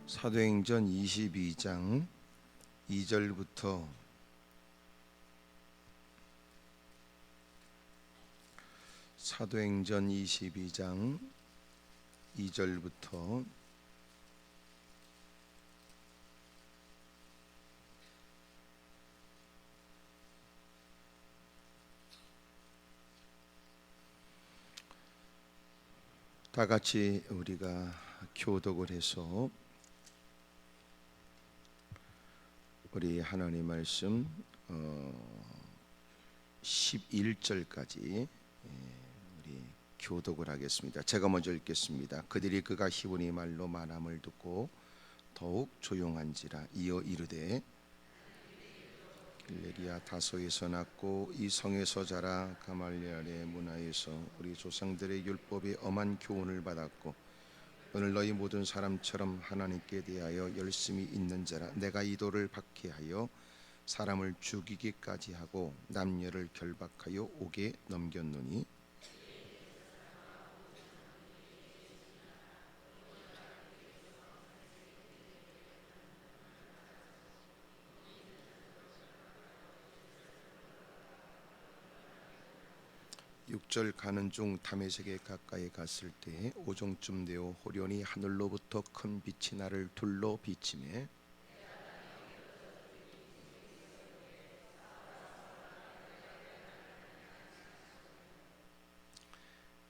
사도행전 22장 2절부터 다 같이 우리가 교독을 해서 우리 하나님 말씀 11절까지 우리 교독을 하겠습니다. 제가 먼저 읽겠습니다. 그들이 그가 히브리 말로 말함을 듣고 더욱 조용한지라 이어 이르되 길레리아 다소에서 났고 이 성에서 자라 가말리엘의 문화에서 우리 조상들의 율법에 엄한 교훈을 받았고 오늘 너희 모든 사람처럼 하나님께 대하여 열심히 있는 자라. 내가 이도를 박해하여 사람을 죽이기까지 하고 남녀를 결박하여 옥에 넘겼노니 육절 가는 중 다메섹에 가까이 갔을 때 오종쯤 되어 호련히 하늘로부터 큰 빛이 나를 둘러 비치매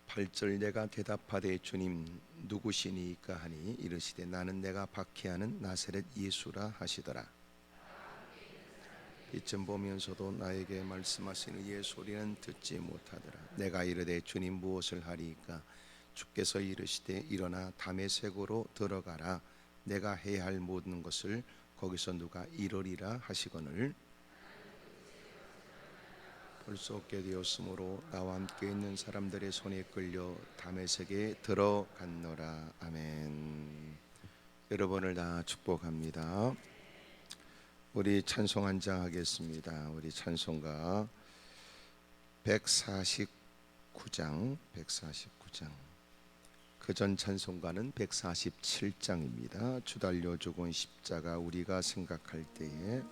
8절 내가 대답하되 주님 누구시니까 하니 이르시되 나는 내가 박해하는 나사렛 예수라 하시더라. 이쯤 보면서도 나에게 말씀하시는 이의 소리는 듣지 못하더라. 내가 이르되 주님 무엇을 하리이까? 주께서 이르시되 일어나 다메섹으로 들어가라. 내가 해야 할 모든 것을 거기서 누가 이루리라 하시거늘 볼 수 없게 되었으므로 나와 함께 있는 사람들의 손에 끌려 다메섹에 들어갔노라. 아멘. 여러분을 다 축복합니다. 우리 찬송 한 장 하겠습니다. 우리 찬송가 149장 그 전 찬송가는 147장입니다. 주 달려 죽은 십자가 우리가 생각할 때에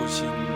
오신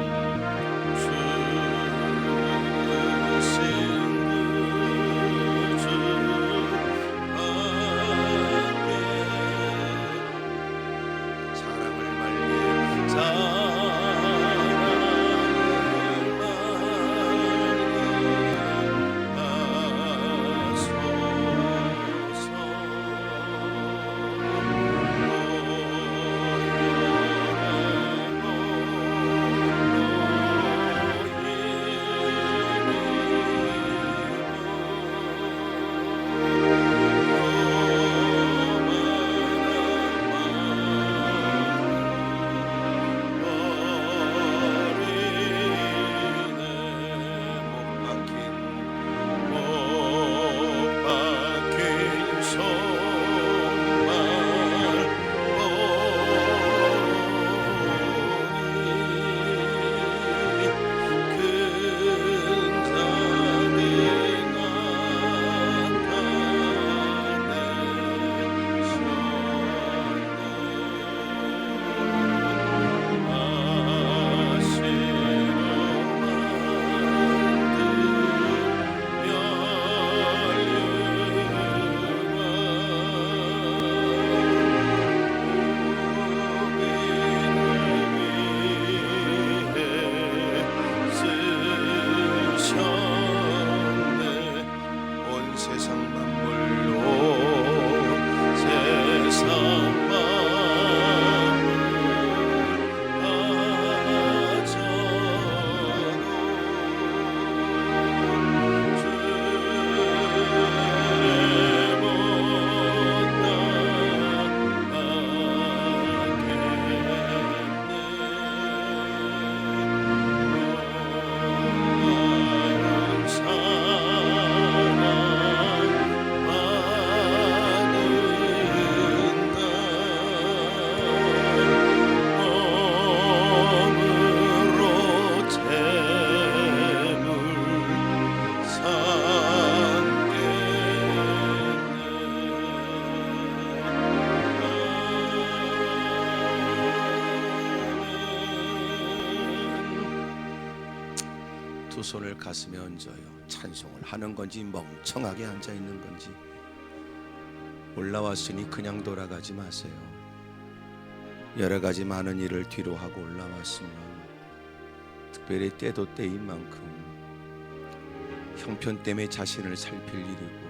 두 손을 가슴에 얹어요. 찬송을 하는 건지 멍청하게 앉아 있는 건지. 올라왔으니 그냥 돌아가지 마세요. 여러 가지 많은 일을 뒤로 하고 올라왔으면 특별히 때도 때인 만큼 형편 때문에 자신을 살필 일이고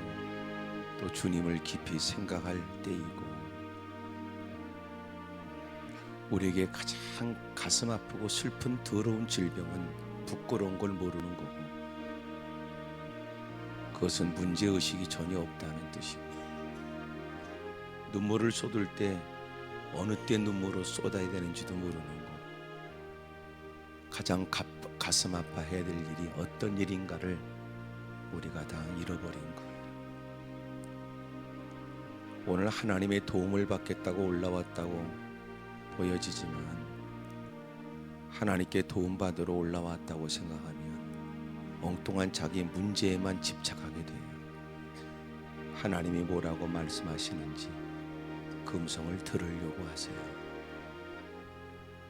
또 주님을 깊이 생각할 때이고 우리에게 가장 가슴 아프고 슬픈 더러운 질병은 부끄러운 걸 모르는 거고 그것은 문제의식이 전혀 없다는 뜻이고 눈물을 쏟을 때 어느 때 눈물을 쏟아야 되는지도 모르는 거 가장 가슴 아파해야 될 일이 어떤 일인가를 우리가 다 잃어버린 거예요. 오늘 하나님의 도움을 받겠다고 올라왔다고 보여지지만 하나님께 도움받으러 올라왔다고 생각하면 엉뚱한 자기 문제에만 집착하게 돼요. 하나님이 뭐라고 말씀하시는지 그 음성을 들으려고 하세요.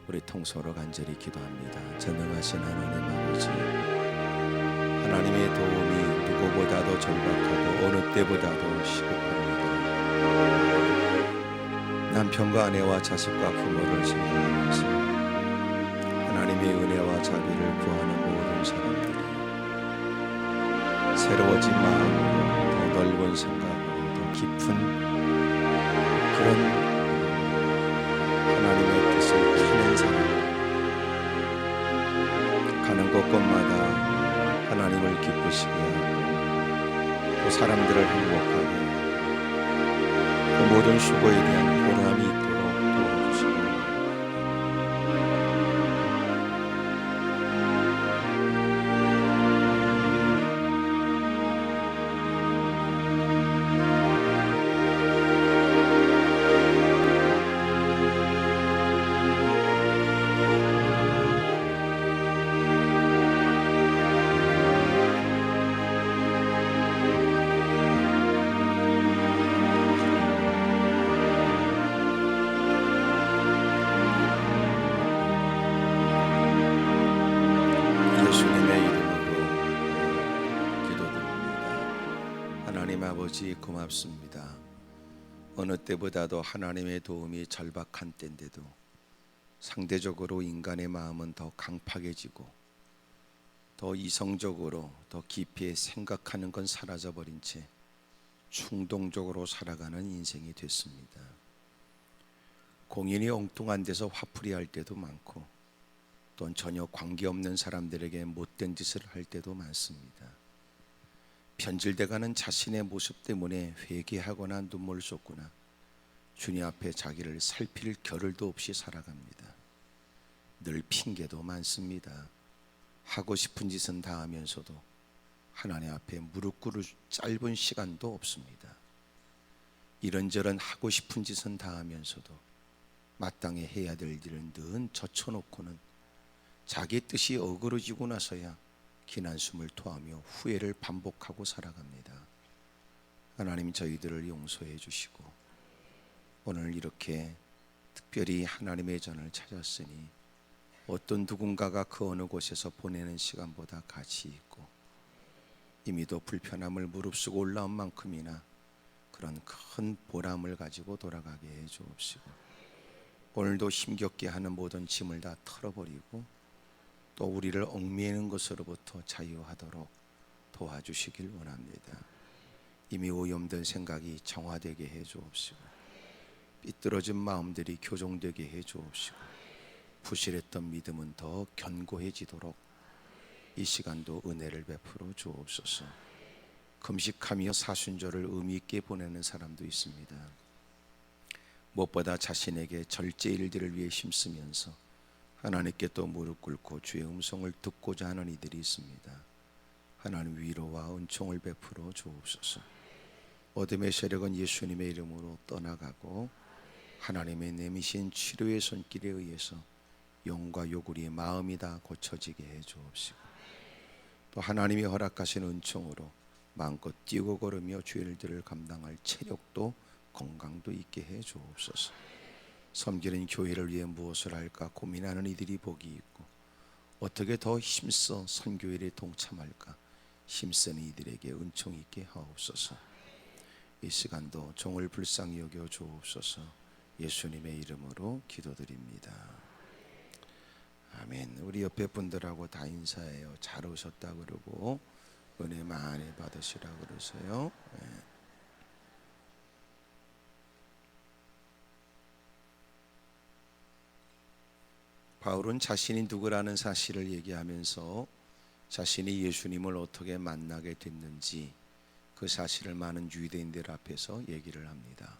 우리 통서로 간절히 기도합니다. 전능하신 하나님 아버지, 하나님의 도움이 누구보다도 절박하고 어느 때보다도 시급합니다. 남편과 아내와 자식과 부모를 생각하면서 하나님의 은혜와 자비를 구하는 모든 사람들이 새로워진 마음으로 더 넓은 생각으로 더 깊은 그런 하나님의 뜻을 캐는 사람 가는 곳곳마다 하나님을 기쁘시게 하고 또 사람들을 행복하게 그 모든 수고에 대한 보람이 있도록 도와주시고 아버지 고맙습니다. 어느 때보다도 하나님의 도움이 절박한 때인데도 상대적으로 인간의 마음은 더 강팍해지고 더 이성적으로 더 깊이 생각하는 건 사라져버린 채 충동적으로 살아가는 인생이 됐습니다. 공인이 엉뚱한 데서 화풀이 할 때도 많고 또는 전혀 관계없는 사람들에게 못된 짓을 할 때도 많습니다. 변질돼가는 자신의 모습 때문에 회개하거나 눈물 쏟거나 주님 앞에 자기를 살필 겨를도 없이 살아갑니다. 늘 핑계도 많습니다. 하고 싶은 짓은 다 하면서도 하나님 앞에 무릎 꿇을 짧은 시간도 없습니다. 이런저런 하고 싶은 짓은 다 하면서도 마땅히 해야 될 일은 늘 젖혀놓고는 자기 뜻이 어그러지고 나서야 기난숨을 토하며 후회를 반복하고 살아갑니다. 하나님 저희들을 용서해 주시고 오늘 이렇게 특별히 하나님의 전을 찾았으니 어떤 누군가가 그 어느 곳에서 보내는 시간보다 가치 있고 이미도 불편함을 무릅쓰고 올라온 만큼이나 그런 큰 보람을 가지고 돌아가게 해 주옵시고 오늘도 힘겹게 하는 모든 짐을 다 털어버리고 또 우리를 얽매이는 것으로부터 자유하도록 도와주시길 원합니다. 이미 오염된 생각이 정화되게 해 주옵시고 삐뚤어진 마음들이 교정되게 해 주옵시고 부실했던 믿음은 더 견고해지도록 이 시간도 은혜를 베풀어 주옵소서. 금식하며 사순절을 의미 있게 보내는 사람도 있습니다. 무엇보다 자신에게 절제 일들을 위해 힘쓰면서 하나님께 또 무릎 꿇고 주의 음성을 듣고자 하는 이들이 있습니다. 하나님 위로와 은총을 베풀어 주옵소서. 어둠의 세력은 예수님의 이름으로 떠나가고 하나님의 내미신 치료의 손길에 의해서 영과 요구리의 마음이 다 고쳐지게 해 주옵시고 또 하나님이 허락하신 은총으로 마음껏 뛰고 걸으며 주의 일들을 감당할 체력도 건강도 있게 해 주옵소서. 섬기는 교회를 위해 무엇을 할까 고민하는 이들이 복이 있고 어떻게 더 힘써 선교일에 동참할까 힘쓰는 이들에게 은총 있게 하옵소서. 이 시간도 종을 불쌍히 여겨 주옵소서. 예수님의 이름으로 기도드립니다. 아멘. 우리 옆에 분들하고 다 인사해요. 잘 오셨다 그러고 은혜 많이 받으시라 그러세요. 네. 바울은 자신이 누구라는 사실을 얘기하면서 자신이 예수님을 어떻게 만나게 됐는지 그 사실을 많은 유대인들 앞에서 얘기를 합니다.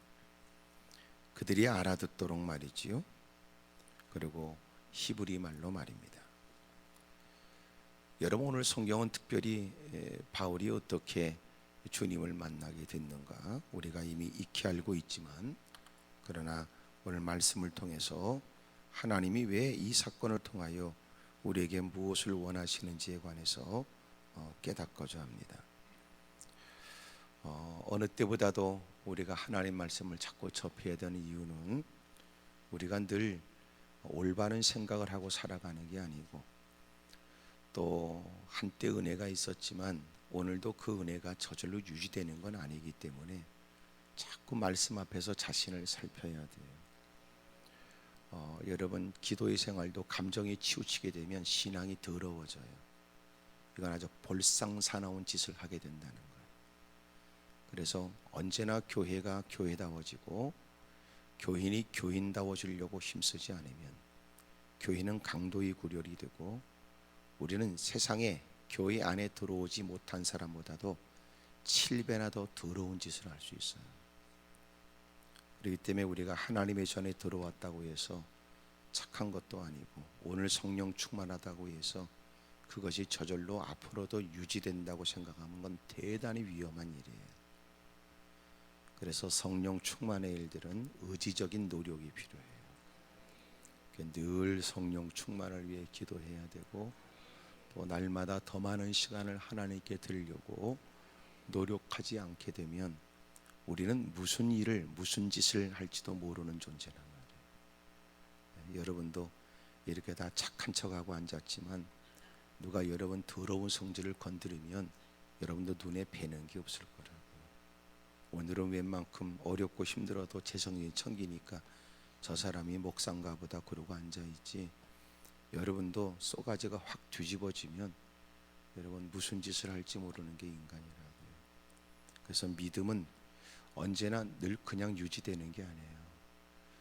그들이 알아듣도록 말이지요. 그리고 히브리 말로 말입니다. 여러분 오늘 성경은 특별히 바울이 어떻게 주님을 만나게 됐는가 우리가 이미 익히 알고 있지만 그러나 오늘 말씀을 통해서 하나님이 왜 이 사건을 통하여 우리에게 무엇을 원하시는지에 관해서 깨닫고자 합니다. 어느 때보다도 우리가 하나님 말씀을 자꾸 접해야 되는 이유는 우리가 늘 올바른 생각을 하고 살아가는 게 아니고 또 한때 은혜가 있었지만 오늘도 그 은혜가 저절로 유지되는 건 아니기 때문에 자꾸 말씀 앞에서 자신을 살펴야 돼요. 여러분 기도의 생활도 감정이 치우치게 되면 신앙이 더러워져요. 이건 아주 볼상사나운 짓을 하게 된다는 거예요. 그래서 언제나 교회가 교회다워지고 교인이 교인다워지려고 힘쓰지 않으면 교회는 강도의 구렬이 되고 우리는 세상에 교회 안에 들어오지 못한 사람보다도 7배나 더 더러운 짓을 할 수 있어요. 그렇기 때문에 우리가 하나님의 전에 들어왔다고 해서 착한 것도 아니고 오늘 성령 충만하다고 해서 그것이 저절로 앞으로도 유지된다고 생각하는 건 대단히 위험한 일이에요. 그래서 성령 충만의 일들은 의지적인 노력이 필요해요. 늘 성령 충만을 위해 기도해야 되고 또 날마다 더 많은 시간을 하나님께 드리려고 노력하지 않게 되면 우리는 무슨 일을 무슨 짓을 할지도 모르는 존재란 말이에요. 여러분도 이렇게 다 착한 척하고 앉았지만 누가 여러분 더러운 성질을 건드리면 여러분도 눈에 뵈는 게 없을 거라고요. 오늘은 웬만큼 어렵고 힘들어도 재성이 청기니까 저 사람이 목상가 보다 그러고 앉아있지. 여러분도 쏘가지가 확 뒤집어지면 여러분 무슨 짓을 할지 모르는 게 인간이라고요. 그래서 믿음은 언제나 늘 그냥 유지되는 게 아니에요.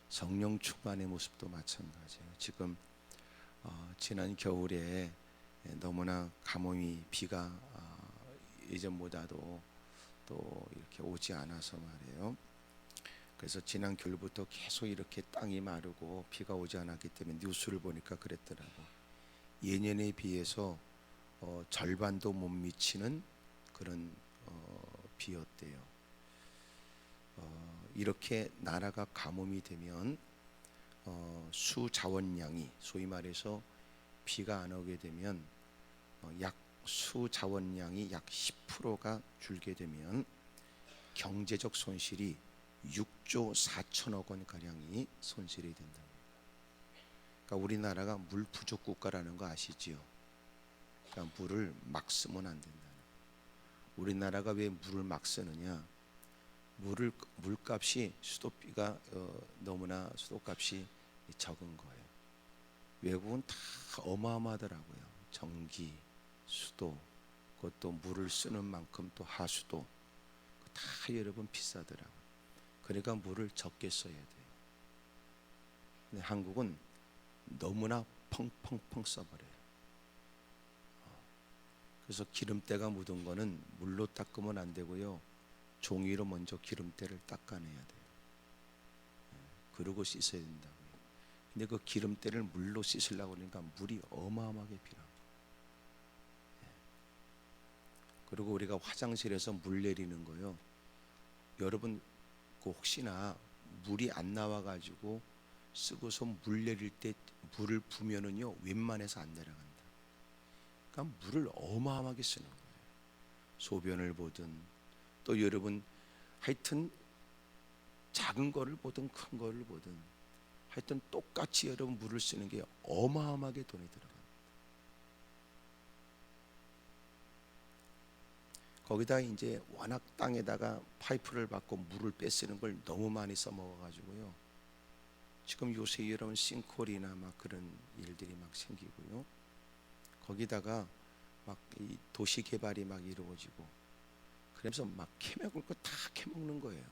성령 충만의 모습도 마찬가지예요. 지금 지난 겨울에 너무나 가뭄이 비가 예전보다도 또 이렇게 오지 않아서 말이에요. 그래서 지난 겨울부터 계속 이렇게 땅이 마르고 비가 오지 않았기 때문에 뉴스를 보니까 그랬더라고. 예년에 비해서 절반도 못 미치는 그런 비였대요. 이렇게 나라가 가뭄이 되면 수자원량이, 소위 말해서 비가 안 오게 되면 약 수자원량이 약 10%가 줄게 되면 경제적 손실이 6조 4천억 원 가량이 손실이 된답니다. 그러니까 우리나라가 물 부족 국가라는 거 아시지요? 그러니까 물을 막 쓰면 안 된다는 거예요. 우리나라가 왜 물을 막 쓰느냐? 물값이 수도비가 너무나 수도값이 적은 거예요. 외국은 다 어마어마하더라고요. 전기, 수도, 그것도 물을 쓰는 만큼 또 하수도 다 여러분 비싸더라고요. 그러니까 물을 적게 써야 돼요. 근데 한국은 너무나 펑펑펑 써버려요. 그래서 기름때가 묻은 거는 물로 닦으면 안 되고요. 종이로 먼저 기름때를 닦아내야 돼요. 그러고 씻어야 된다고요. 근데 그 기름때를 물로 씻으려고 그러니까 물이 어마어마하게 필요한 거예요. 그리고 우리가 화장실에서 물 내리는 거요. 여러분 혹시나 물이 안 나와가지고 쓰고서 물 내릴 때 물을 부면은요 웬만해서 안 내려간다. 그러니까 물을 어마어마하게 쓰는 거예요. 소변을 보든 또 여러분 하여튼 작은 거를 보든 큰 거를 보든 하여튼 똑같이 여러분 물을 쓰는 게 어마어마하게 돈이 들어갑니다. 거기다 이제 워낙 땅에다가 파이프를 받고 물을 빼쓰는 걸 너무 많이 써먹어가지고요. 지금 요새 여러분 싱크홀이나 막 그런 일들이 막 생기고요. 거기다가 막 이 도시 개발이 막 이루어지고 그래서 막 캐먹을 거 다 캐먹는 거예요.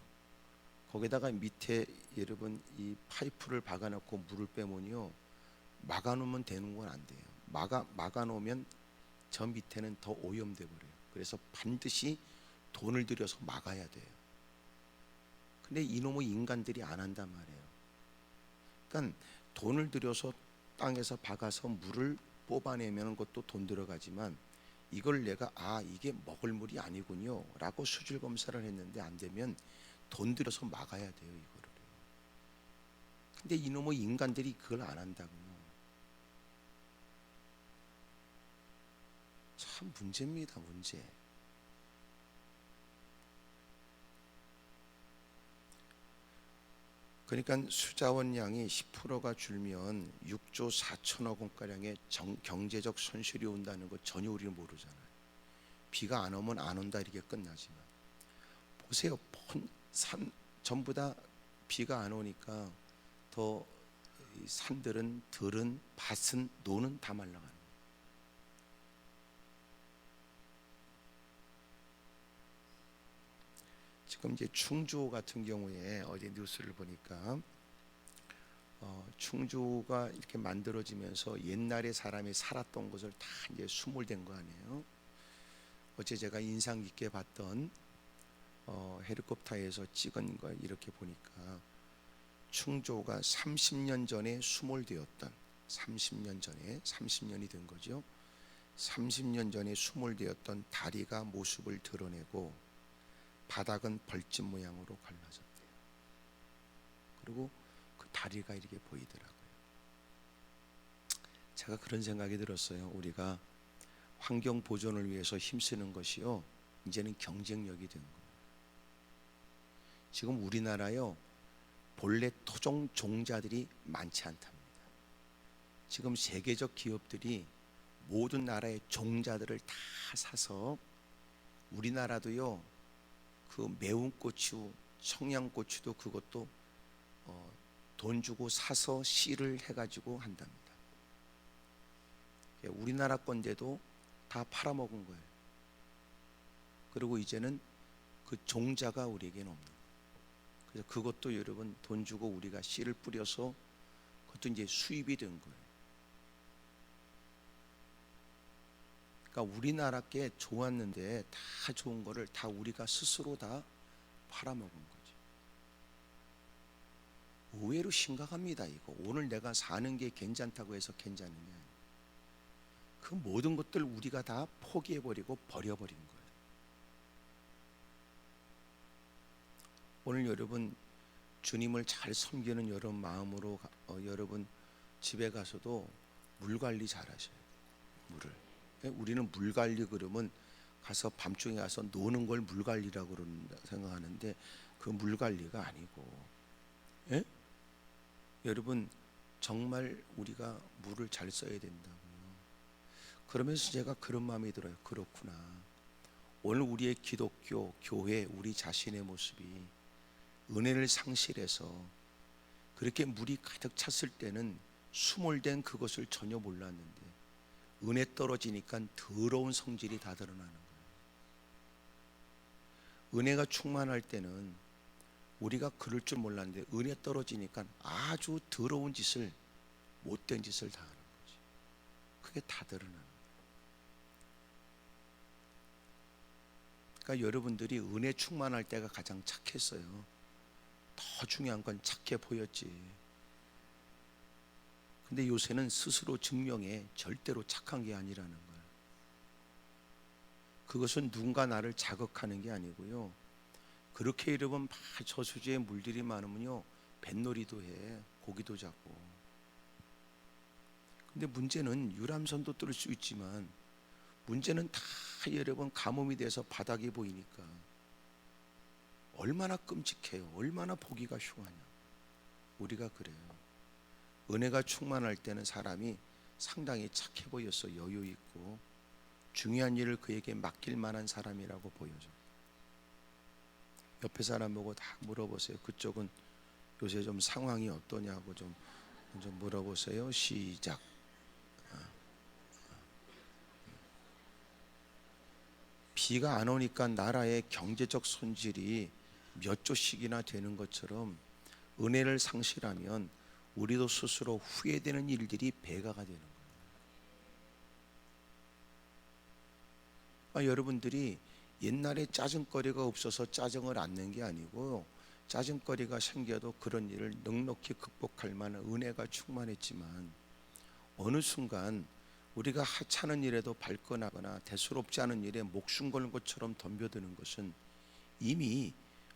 거기다가 밑에 여러분 이 파이프를 박아놓고 물을 빼면요 막아놓으면 되는 건 안 돼요. 막아놓으면 저 밑에는 더 오염돼 버려요. 그래서 반드시 돈을 들여서 막아야 돼요. 근데 이놈의 인간들이 안 한단 말이에요. 그러니까 돈을 들여서 땅에서 박아서 물을 뽑아내면 그것도 돈 들어가지만 이걸 내가 이게 먹을 물이 아니군요 라고 수질 검사를 했는데 안 되면 돈 들여서 막아야 돼요 이거를. 근데 이놈의 인간들이 그걸 안 한다고요. 참 문제입니다, 문제. 그러니까 수자원량이 10%가 줄면 6조 4천억 원가량의 경제적 손실이 온다는 거 전혀 우리는 모르잖아요. 비가 안 오면 안 온다 이렇게 끝나지만 보세요. 산 전부 다 비가 안 오니까 더 산들은 들은 밭은 노는 다 말라가는 거예요. 지금 이제 충주 같은 경우에 어제 뉴스를 보니까 충주가 이렇게 만들어지면서 옛날에 사람이 살았던 곳을 다 이제 수몰된 거 아니에요. 어제 제가 인상 깊게 봤던 헬리콥터에서 찍은 거 이렇게 보니까 충주가 30년 전에 수몰되었던 30년이 된 거죠. 30년 전에 수몰되었던 다리가 모습을 드러내고 바닥은 벌집 모양으로 갈라졌대요. 그리고 그 다리가 이렇게 보이더라고요. 제가 그런 생각이 들었어요. 우리가 환경 보존을 위해서 힘쓰는 것이요 이제는 경쟁력이 된 거예요. 지금 우리나라요 본래 토종 종자들이 많지 않답니다. 지금 세계적 기업들이 모든 나라의 종자들을 다 사서 우리나라도요 그 매운 고추, 청양고추도 그것도 돈 주고 사서 씨를 해가지고 한답니다. 우리나라 건데도 다 팔아먹은 거예요. 그리고 이제는 그 종자가 우리에게는 없는 거예요. 그래서 그것도 여러분 돈 주고 우리가 씨를 뿌려서 그것도 이제 수입이 된 거예요. 그러니까 우리나라 게 좋았는데 다 좋은 거를 다 우리가 스스로 다 팔아먹은 거지. 의외로 심각합니다. 이거 오늘 내가 사는 게 괜찮다고 해서 괜찮은 게 아니에요. 그 모든 것들 우리가 다 포기해버리고 버려버린 거예요. 오늘 여러분 주님을 잘 섬기는 여러분 마음으로 여러분 집에 가서도 물 관리 잘 하셔야 돼요. 물을. 우리는 물 관리 그러면 가서 밤중에 가서 노는 걸 물 관리라고 생각하는데 그 물 관리가 아니고, 예? 여러분 정말 우리가 물을 잘 써야 된다고요. 그러면서 제가 그런 마음이 들어요. 그렇구나. 오늘 우리의 기독교, 교회, 우리 자신의 모습이 은혜를 상실해서 그렇게 물이 가득 찼을 때는 수몰된 그것을 전혀 몰랐는데 은혜 떨어지니까 더러운 성질이 다 드러나는 거예요. 은혜가 충만할 때는 우리가 그럴 줄 몰랐는데 은혜 떨어지니까 아주 더러운 짓을, 못된 짓을 다 하는 거지. 그게 다 드러나는 거예요. 그러니까 여러분들이 은혜 충만할 때가 가장 착했어요. 더 중요한 건 착해 보였지. 근데 요새는 스스로 증명해 절대로 착한 게 아니라는 거예요. 그것은 누군가 나를 자극하는 게 아니고요. 그렇게 여러분 저수지에 물들이 많으면요 뱃놀이도 해, 고기도 잡고. 근데 문제는 유람선도 뜰 수 있지만 문제는 다 여러분 가뭄이 돼서 바닥이 보이니까 얼마나 끔찍해요. 얼마나 보기가 흉하냐. 우리가 그래요. 은혜가 충만할 때는 사람이 상당히 착해 보였어. 여유 있고 중요한 일을 그에게 맡길 만한 사람이라고 보여져. 옆에 사람 보고 다 물어보세요. 그쪽은 요새 좀 상황이 어떠냐고 좀 먼저 물어보세요. 시작. 비가 안 오니까 나라의 경제적 손실이 몇 조씩이나 되는 것처럼 은혜를 상실하면 우리도 스스로 후회되는 일들이 배가가 되는 거예요. 여러분들이 옛날에 짜증거리가 없어서 짜증을 안 낸 게 아니고 짜증거리가 생겨도 그런 일을 넉넉히 극복할 만한 은혜가 충만했지만 어느 순간 우리가 하찮은 일에도 발끈하거나 대수롭지 않은 일에 목숨 거는 것처럼 덤벼드는 것은 이미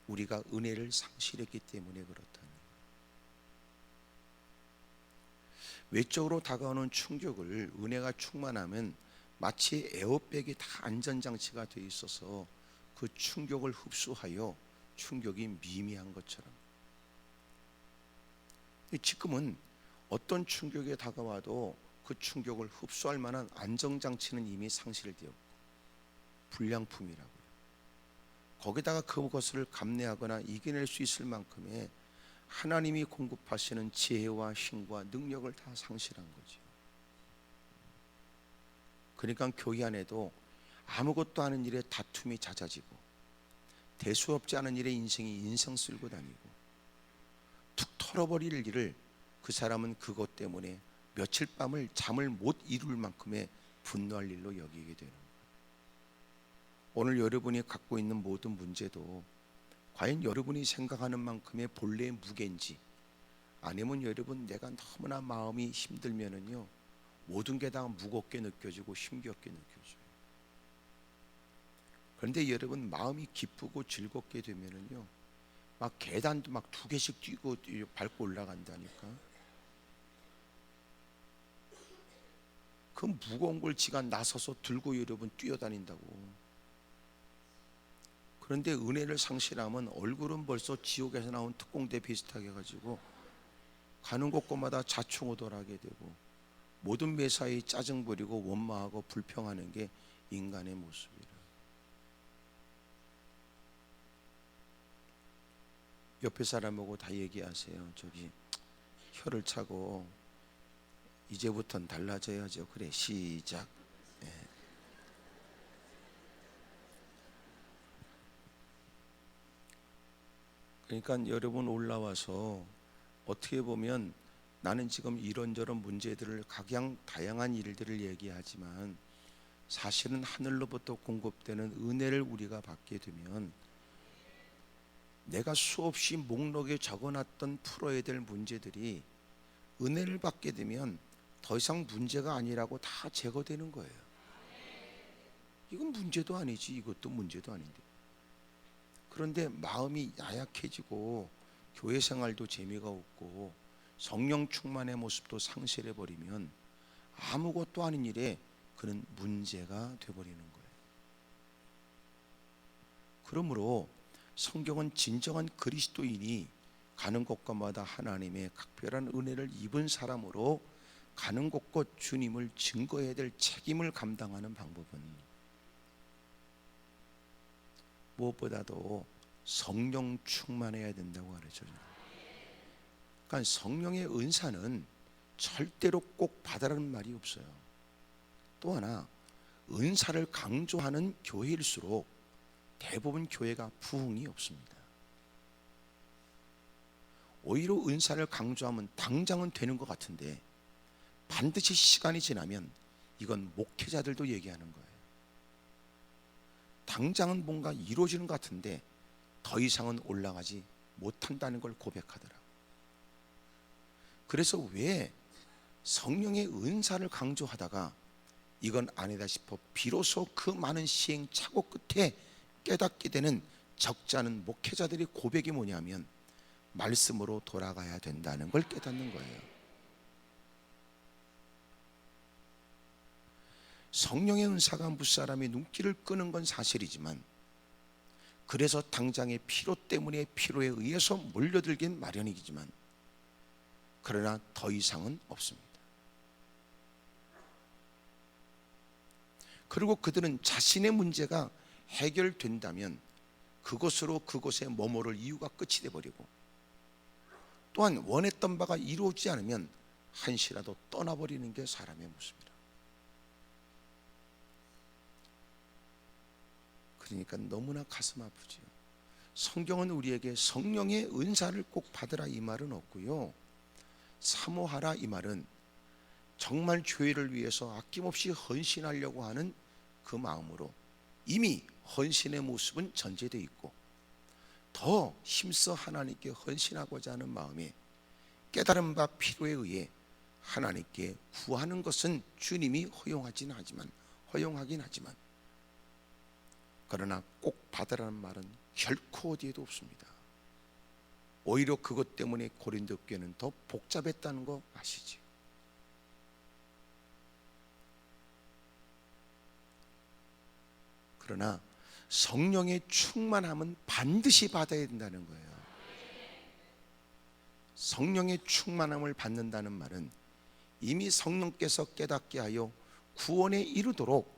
우리가 은혜를 상실했기 때문에 그렇다는 거예요. 외적으로 다가오는 충격을 은혜가 충만하면 마치 에어백이 다 안전장치가 되어 있어서 그 충격을 흡수하여 충격이 미미한 것처럼, 지금은 어떤 충격이 다가와도 그 충격을 흡수할 만한 안정장치는 이미 상실되었고 불량품이라고요. 거기다가 그것을 감내하거나 이겨낼 수 있을 만큼의 하나님이 공급하시는 지혜와 힘과 능력을 다 상실한 거죠. 그러니까 교회 안에도 아무것도 아닌 일에 다툼이 잦아지고 대수롭지 않은 일에 인생 쓸고 다니고 툭 털어버릴 일을 그 사람은 그것 때문에 며칠 밤을 잠을 못 이룰 만큼의 분노할 일로 여기게 되는 거예요. 오늘 여러분이 갖고 있는 모든 문제도 과연 여러분이 생각하는 만큼의 본래의 무게인지, 아니면 여러분 내가 너무나 마음이 힘들면은요 모든 게 다 무겁게 느껴지고 힘겹게 느껴져요. 그런데 여러분 마음이 기쁘고 즐겁게 되면은요 막 계단도 막 2개씩 뛰고 밟고 올라간다니까. 그 무거운 걸 지가 나서서 들고 여러분 뛰어다닌다고. 그런데 은혜를 상실하면 얼굴은 벌써 지옥에서 나온 특공대 비슷하게 해가지고 가는 곳곳마다 자충우돌하게 되고 모든 매사에 짜증 부리고 원망하고 불평하는 게 인간의 모습이라. 옆에 사람하고 다 얘기하세요. 저기 혀를 차고 이제부턴 달라져야죠. 그래, 시작. 그러니까 여러분 올라와서 어떻게 보면 나는 지금 이런저런 문제들을 각양 다양한 일들을 얘기하지만 사실은 하늘로부터 공급되는 은혜를 우리가 받게 되면 내가 수없이 목록에 적어놨던 풀어야 될 문제들이 은혜를 받게 되면 더 이상 문제가 아니라고 다 제거되는 거예요. 이건 문제도 아니지, 이것도 문제도 아닌데. 그런데 마음이 나약해지고 교회 생활도 재미가 없고 성령 충만의 모습도 상실해 버리면 아무것도 아닌 일에 그는 문제가 되어버리는 거예요. 그러므로 성경은 진정한 그리스도인이 가는 곳마다 하나님의 각별한 은혜를 입은 사람으로 가는 곳곳 주님을 증거해야 될 책임을 감당하는 방법은 무엇보다도 성령 충만해야 된다고 가르쳐줘요. 그러니까 성령의 은사는 절대로 꼭 받으라는 말이 없어요. 또 하나, 은사를 강조하는 교회일수록 대부분 교회가 부흥이 없습니다. 오히려 은사를 강조하면 당장은 되는 것 같은데 반드시 시간이 지나면 이건 목회자들도 얘기하는 거예요. 당장은 뭔가 이루어지는 것 같은데 더 이상은 올라가지 못한다는 걸 고백하더라. 그래서 왜 성령의 은사를 강조하다가 이건 아니다 싶어 비로소 그 많은 시행착오 끝에 깨닫게 되는 적지 않은 목회자들의 고백이 뭐냐면 말씀으로 돌아가야 된다는 걸 깨닫는 거예요. 성령의 은사가 무사람의 눈길을 끄는 건 사실이지만 그래서 당장의 피로 때문에 피로에 의해서 몰려들긴 마련이지만 그러나 더 이상은 없습니다. 그리고 그들은 자신의 문제가 해결된다면 그것으로 그곳에 머무를 이유가 끝이 돼버리고 또한 원했던 바가 이루어지지 않으면 한시라도 떠나버리는 게 사람의 모습이라. 그러니까 너무나 가슴 아프지요. 성경은 우리에게 성령의 은사를 꼭 받으라 이 말은 없고요, 사모하라 이 말은 정말 교회를 위해서 아낌없이 헌신하려고 하는 그 마음으로 이미 헌신의 모습은 전제되어 있고 더 힘써 하나님께 헌신하고자 하는 마음에 깨달은 바 필요에 의해 하나님께 구하는 것은 주님이 허용하긴 하지만 그러나 꼭 받으라는 말은 결코 어디에도 없습니다. 오히려 그것 때문에 고린도 교회는 더 복잡했다는 거 아시죠? 그러나 성령의 충만함은 반드시 받아야 된다는 거예요. 성령의 충만함을 받는다는 말은 이미 성령께서 깨닫게 하여 구원에 이르도록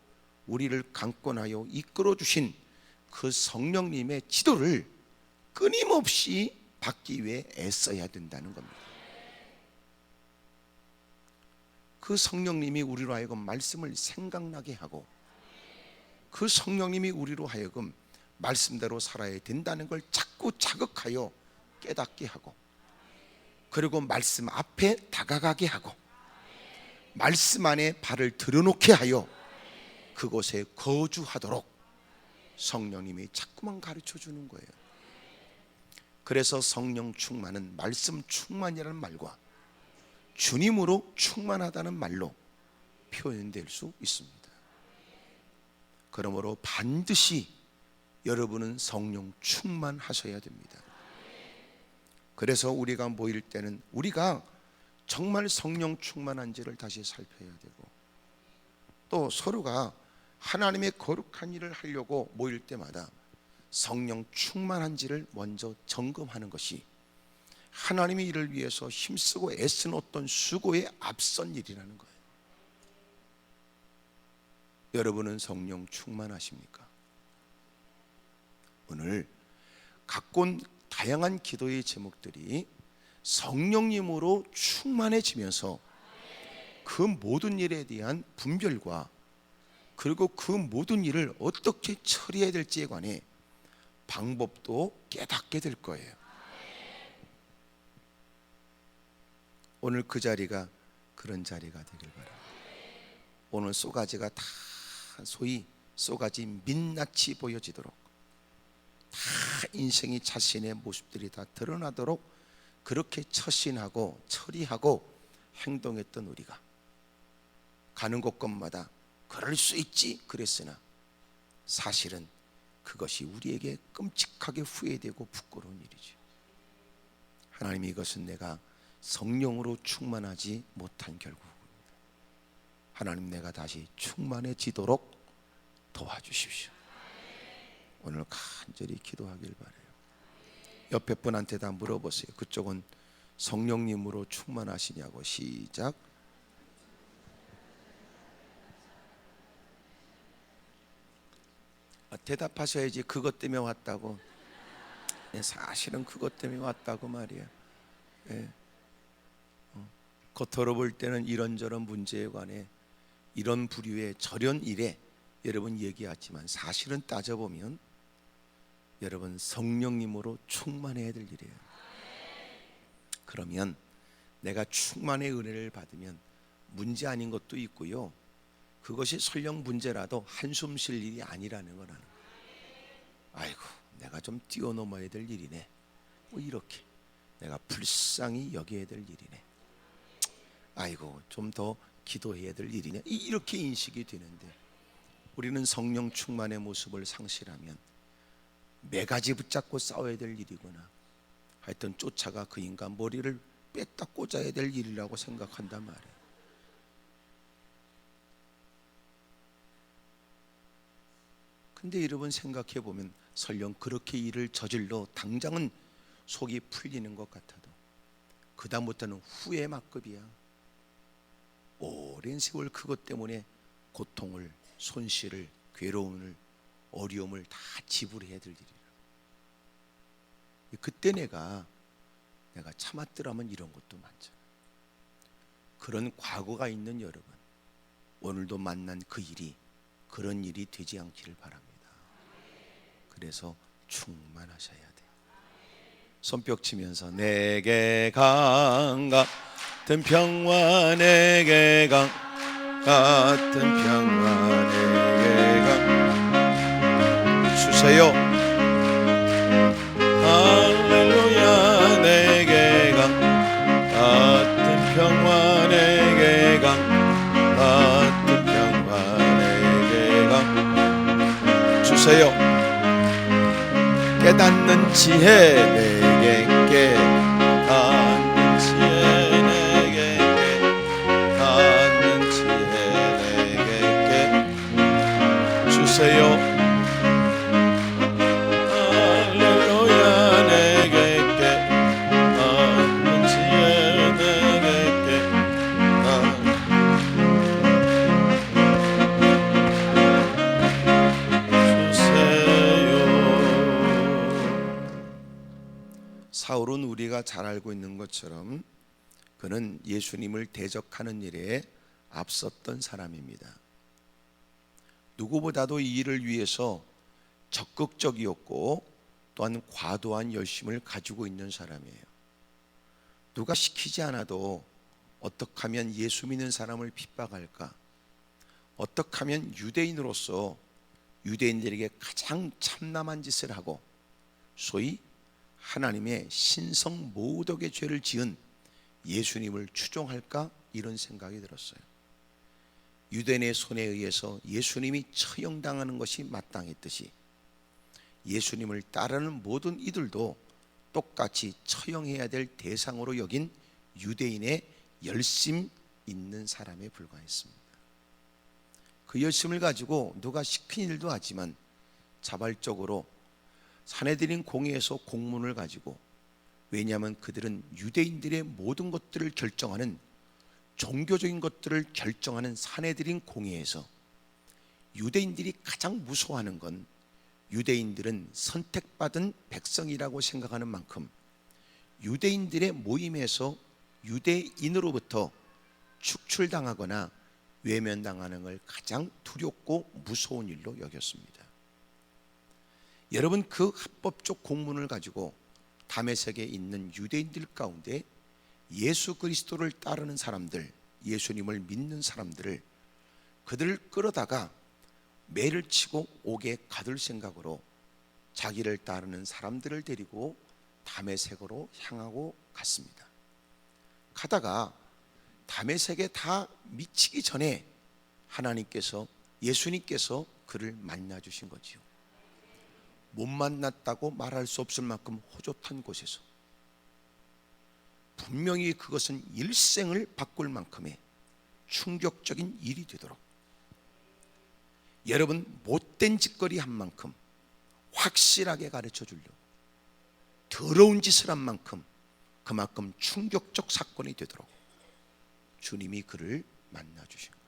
우리를 강권하여 이끌어 주신 그 성령님의 지도를 끊임없이 받기 위해 애써야 된다는 겁니다. 그 성령님이 우리로 하여금 말씀을 생각나게 하고 그 성령님이 우리로 하여금 말씀대로 살아야 된다는 걸 자꾸 자극하여 깨닫게 하고 그리고 말씀 앞에 다가가게 하고 말씀 안에 발을 들여놓게 하여 그곳에 거주하도록 성령님이 자꾸만 가르쳐 주는 거예요. 그래서 성령 충만은 말씀 충만이라는 말과 주님으로 충만하다는 말로 표현될 수 있습니다. 그러므로 반드시 여러분은 성령 충만하셔야 됩니다. 그래서 우리가 모일 때는 우리가 정말 성령 충만한지를 다시 살펴야 되고 또 서로가 하나님의 거룩한 일을 하려고 모일 때마다 성령 충만한지를 먼저 점검하는 것이 하나님의 일을 위해서 힘쓰고 애쓰는 어떤 수고에 앞선 일이라는 거예요. 여러분은 성령 충만하십니까? 오늘 갖고 온 다양한 기도의 제목들이 성령님으로 충만해지면서 그 모든 일에 대한 분별과 그리고 그 모든 일을 어떻게 처리해야 될지에 관해 방법도 깨닫게 될 거예요. 오늘 그 자리가 그런 자리가 되길 바랍니다. 오늘 쏘가지가 다 소위 쏘가지 민낯이 보여지도록 다 인생의 자신의 모습들이 다 드러나도록 그렇게 처신하고 처리하고 행동했던 우리가 가는 곳곳마다 그럴 수 있지 그랬으나 사실은 그것이 우리에게 끔찍하게 후회되고 부끄러운 일이죠. 하나님이 이것은 내가 성령으로 충만하지 못한 결과입니다. 하나님 내가 다시 충만해지도록 도와주십시오. 오늘 간절히 기도하길 바라요. 옆에 분한테 다 물어보세요. 그쪽은 성령님으로 충만하시냐고. 시작. 대답하셔야지. 그것 때문에 왔다고. 사실은 그것 때문에 왔다고 말이야. 겉으로 볼 때는 이런저런 문제에 관해 이런 부류의 저런 일에 여러분 얘기하지만 사실은 따져보면 여러분 성령님으로 충만해야 될 일이에요. 그러면 내가 충만의 은혜를 받으면 문제 아닌 것도 있고요, 그것이 설령 문제라도 한숨 쉴 일이 아니라는 거라는 거예요. 아이고 내가 좀 뛰어넘어야 될 일이네, 뭐 이렇게 내가 불쌍히 여겨야 될 일이네, 아이고 좀 더 기도해야 될 일이네, 이렇게 인식이 되는데 우리는 성령 충만의 모습을 상실하면 매가지 붙잡고 싸워야 될 일이거나 하여튼 쫓아가 그 인간 머리를 뺐다 꽂아야 될 일이라고 생각한단 말이에요. 근데 여러분 생각해 보면 설령 그렇게 일을 저질러 당장은 속이 풀리는 것 같아도 그 다음부터는 후회 막급이야. 오랜 세월 그것 때문에 고통을, 손실을, 괴로움을, 어려움을 다 지불해야 될 일이라. 그때 내가 참았더라면 이런 것도 많잖아. 그런 과거가 있는 여러분, 오늘도 만난 그 일이 그런 일이 되지 않기를 바랍니다. 그래서 충만하셔야 돼요. 손뼉 치면서 내게 강 같은 평화, 내게 강 같은 평화, 내게 강 주세요. 할렐루야. 내게 강 같은 평화, 내게 강 같은 평화, 내게 강 주세요. 깨닫는 지혜 내게 깨닫는 지혜 내게 깨닫는 지혜 내게 깨 주세요. 할렐루야. 내게 깨닫는 지혜 내게 깨닫는 주세요. 사울은 우리가 잘 알고 있는 것처럼 그는 예수님을 대적하는 일에 앞섰던 사람입니다. 누구보다도 이 일을 위해서 적극적이었고 또한 과도한 열심을 가지고 있는 사람이에요. 누가 시키지 않아도 어떻게 하면 예수 믿는 사람을 핍박할까, 어떻게 하면 유대인으로서 유대인들에게 가장 참남한 짓을 하고 소위 하나님의 신성 모독의 죄를 지은 예수님을 추종할까, 이런 생각이 들었어요. 유대인의 손에 의해서 예수님이 처형당하는 것이 마땅했듯이 예수님을 따르는 모든 이들도 똑같이 처형해야 될 대상으로 여긴 유대인의 열심 있는 사람에 불과했습니다. 그 열심을 가지고 누가 시킨 일도 하지만 자발적으로 산헤드린 공회에서 공문을 가지고, 왜냐하면 그들은 유대인들의 모든 것들을 결정하는, 종교적인 것들을 결정하는 산헤드린 공회에서 유대인들이 가장 무서워하는 건 유대인들은 선택받은 백성이라고 생각하는 만큼 유대인들의 모임에서 유대인으로부터 축출당하거나 외면당하는 걸 가장 두렵고 무서운 일로 여겼습니다. 여러분, 그 합법적 공문을 가지고 다메섹에 있는 유대인들 가운데 예수 그리스도를 따르는 사람들, 예수님을 믿는 사람들을 그들을 끌어다가 매를 치고 옥에 가둘 생각으로 자기를 따르는 사람들을 데리고 다메섹으로 향하고 갔습니다. 가다가 다메섹에 다 미치기 전에 하나님께서, 예수님께서 그를 만나 주신 거지요. 못 만났다고 말할 수 없을 만큼 호젓한 곳에서 분명히 그것은 일생을 바꿀 만큼의 충격적인 일이 되도록, 여러분 못된 짓거리 한 만큼 확실하게 가르쳐 주려고, 더러운 짓을 한 만큼 그만큼 충격적 사건이 되도록 주님이 그를 만나 주신 거예요.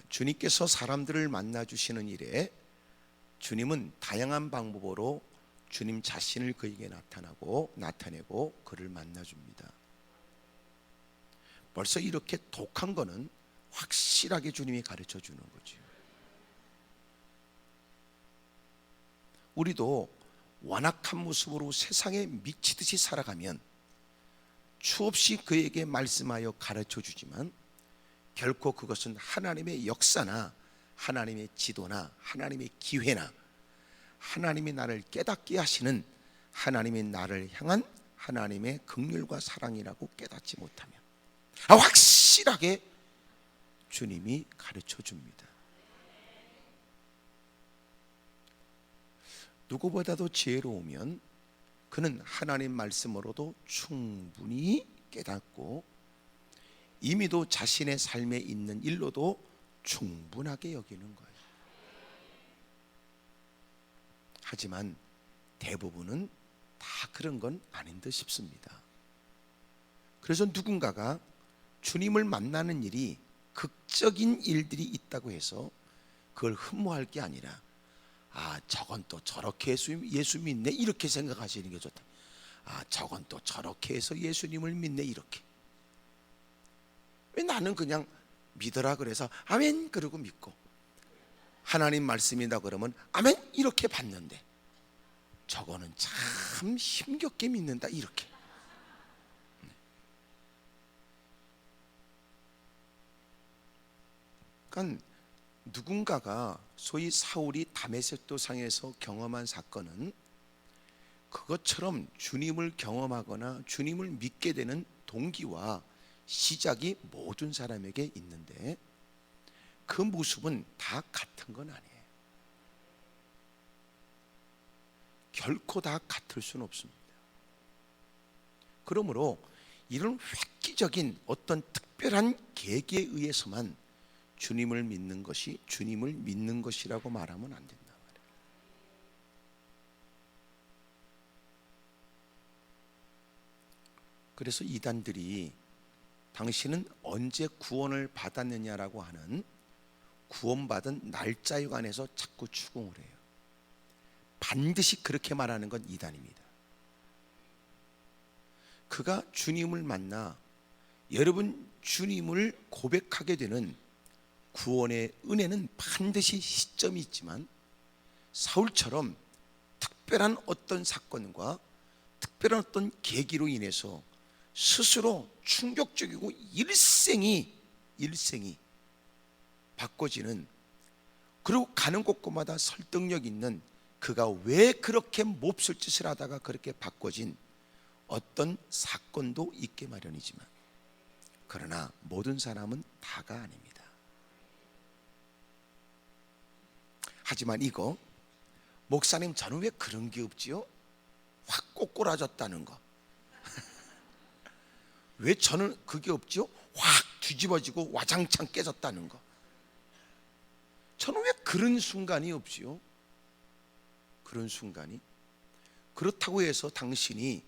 주님께서 사람들을 만나 주시는 일에 주님은 다양한 방법으로 주님 자신을 그에게 나타내고 그를 만나 줍니다. 벌써 이렇게 독한 거는 확실하게 주님이 가르쳐 주는 거죠. 우리도 완악한 모습으로 세상에 미치듯이 살아가면 수없이 그에게 말씀하여 가르쳐 주지만 결코 그것은 하나님의 역사나 하나님의 지도나 하나님의 기회나 하나님이 나를 깨닫게 하시는, 하나님이 나를 향한 하나님의 긍휼과 사랑이라고 깨닫지 못하면 확실하게 주님이 가르쳐 줍니다. 누구보다도 지혜로우면 그는 하나님 말씀으로도 충분히 깨닫고 이미도 자신의 삶에 있는 일로도 충분하게 여기는 거예요. 하지만 대부분은 다 그런 건 아닌 듯 싶습니다. 그래서 누군가가 주님을 만나는 일이 극적인 일들이 있다고 해서 그걸 흠모할 게 아니라, 저건 또 저렇게 예수 믿네, 이렇게 생각하시는 게 좋다. 저건 또 저렇게 해서 예수님을 믿네, 이렇게. 왜 나는 그냥 믿어라 그래서 아멘 그러고 믿고, 하나님 말씀이다 그러면 아멘 이렇게 받는데, 저거는 참 힘겹게 믿는다, 이렇게. 그러니까 누군가가, 소위 사울이 다메섹 도상에서 경험한 사건은 그것처럼 주님을 경험하거나 주님을 믿게 되는 동기와 시작이 모든 사람에게 있는데 그 모습은 다 같은 건 아니에요. 결코 다 같을 수는 없습니다. 그러므로 이런 획기적인 어떤 특별한 계기에 의해서만 주님을 믿는 것이 주님을 믿는 것이라고 말하면 안 된다 말이에요. 그래서 이단들이 당신은 언제 구원을 받았느냐라고 하는 구원받은 날짜에 관해서 자꾸 추궁을 해요. 반드시 그렇게 말하는 건 이단입니다. 그가 주님을 만나 여러분 주님을 고백하게 되는 구원의 은혜는 반드시 시점이 있지만 사울처럼 특별한 어떤 사건과 특별한 어떤 계기로 인해서 스스로 충격적이고 일생이 바꿔지는, 그리고 가는 곳곳마다 설득력 있는, 그가 왜 그렇게 몹쓸 짓을 하다가 그렇게 바꿔진 어떤 사건도 있게 마련이지만, 그러나 모든 사람은 다가 아닙니다. 하지만 이거, 목사님 저는 왜 그런 게 없지요? 확 꼬꾸라졌다는 거. 왜 저는 그게 없지요? 확 뒤집어지고 와장창 깨졌다는 거. 저는 왜 그런 순간이 없지요? 그런 순간이. 그렇다고 해서 당신이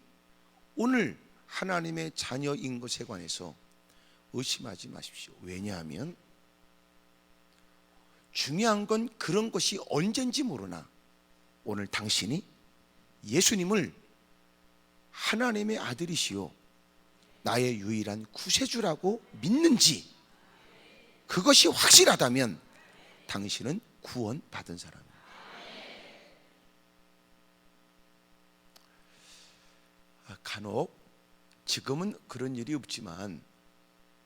오늘 하나님의 자녀인 것에 관해서 의심하지 마십시오. 왜냐하면 중요한 건 그런 것이 언젠지 모르나 오늘 당신이 예수님을 하나님의 아들이시요 나의 유일한 구세주라고 믿는지, 그것이 확실하다면 당신은 구원받은 사람입니다. 간혹 지금은 그런 일이 없지만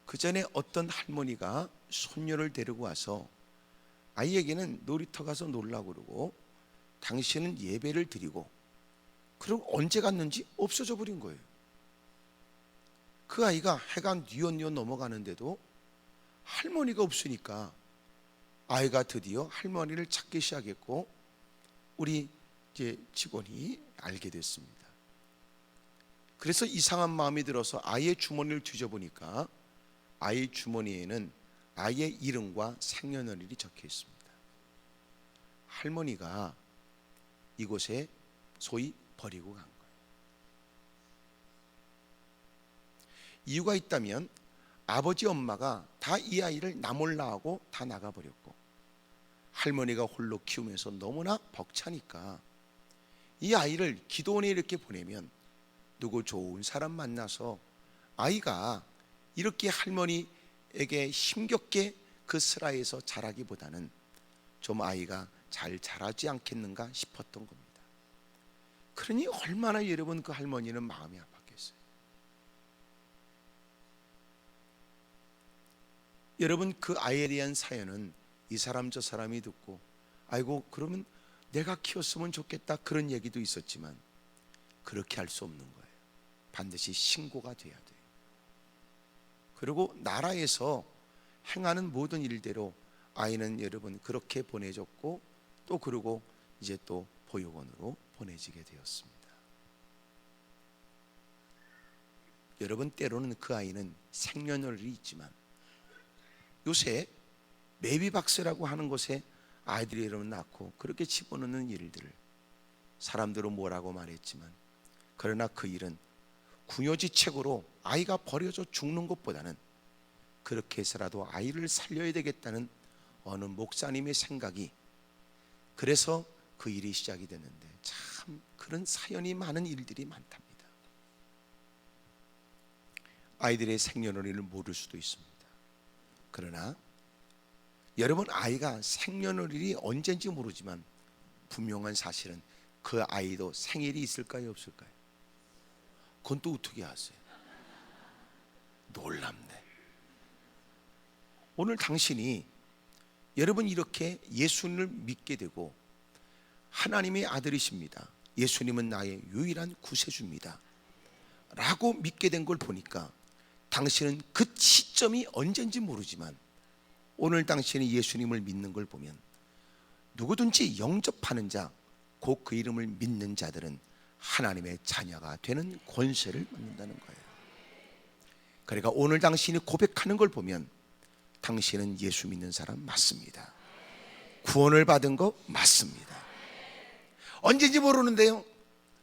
그 전에 어떤 할머니가 손녀를 데리고 와서 아이에게는 놀이터 가서 놀라고 그러고 당신은 예배를 드리고, 그리고 언제 갔는지 없어져 버린 거예요. 그 아이가 해가 뉘엿뉘엿 넘어가는데도 할머니가 없으니까 아이가 드디어 할머니를 찾기 시작했고, 우리 이제 직원이 알게 됐습니다. 그래서 이상한 마음이 들어서 아이의 주머니를 뒤져보니까 아이의 주머니에는 아이의 이름과 생년월일이 적혀 있습니다. 할머니가 이곳에 소위 버리고 간 거예요. 이유가 있다면 아버지 엄마가 다 이 아이를 나몰라하고 다 나가버렸고, 할머니가 홀로 키우면서 너무나 벅차니까 이 아이를 기도원에 이렇게 보내면 누구 좋은 사람 만나서 아이가 이렇게 할머니에게 힘겹게 그 슬하에서 자라기보다는 좀 아이가 잘 자라지 않겠는가 싶었던 겁니다. 그러니 얼마나 여러분 그 할머니는 마음이 아팠겠어요. 여러분 그 아이에 대한 사연은 이 사람 저 사람이 듣고 아이고 그러면 내가 키웠으면 좋겠다 그런 얘기도 있었지만 그렇게 할 수 없는 거예요. 반드시 신고가 돼야 돼요. 그리고 나라에서 행하는 모든 일대로 아이는 여러분 그렇게 보내졌고, 또 그러고 이제 또 보육원으로 보내지게 되었습니다. 여러분 때로는 그 아이는 생년월일이 있지만 요새 메비박스라고 하는 곳에 아이들이 여러분 낳고 그렇게 집어넣는 일들을 사람들은 뭐라고 말했지만, 그러나 그 일은 궁여지책으로 아이가 버려져 죽는 것보다는 그렇게 해서라도 아이를 살려야 되겠다는 어느 목사님의 생각이, 그래서 그 일이 시작이 됐는데 참 그런 사연이 많은 일들이 많답니다. 아이들의 생년월일을 모를 수도 있습니다. 그러나 여러분 아이가 생년월일이 언제인지 모르지만 분명한 사실은 그 아이도 생일이 있을까요 없을까요? 그건 또 어떻게 아세요? 놀랍네. 오늘 당신이 여러분 이렇게 예수님을 믿게 되고 하나님의 아들이십니다, 예수님은 나의 유일한 구세주입니다 라고 믿게 된 걸 보니까 당신은 그 시점이 언제인지 모르지만 오늘 당신이 예수님을 믿는 걸 보면 누구든지 영접하는 자, 곧 그 이름을 믿는 자들은 하나님의 자녀가 되는 권세를 받는다는 거예요. 그러니까 오늘 당신이 고백하는 걸 보면 당신은 예수 믿는 사람 맞습니다. 구원을 받은 거 맞습니다. 언제인지 모르는데요,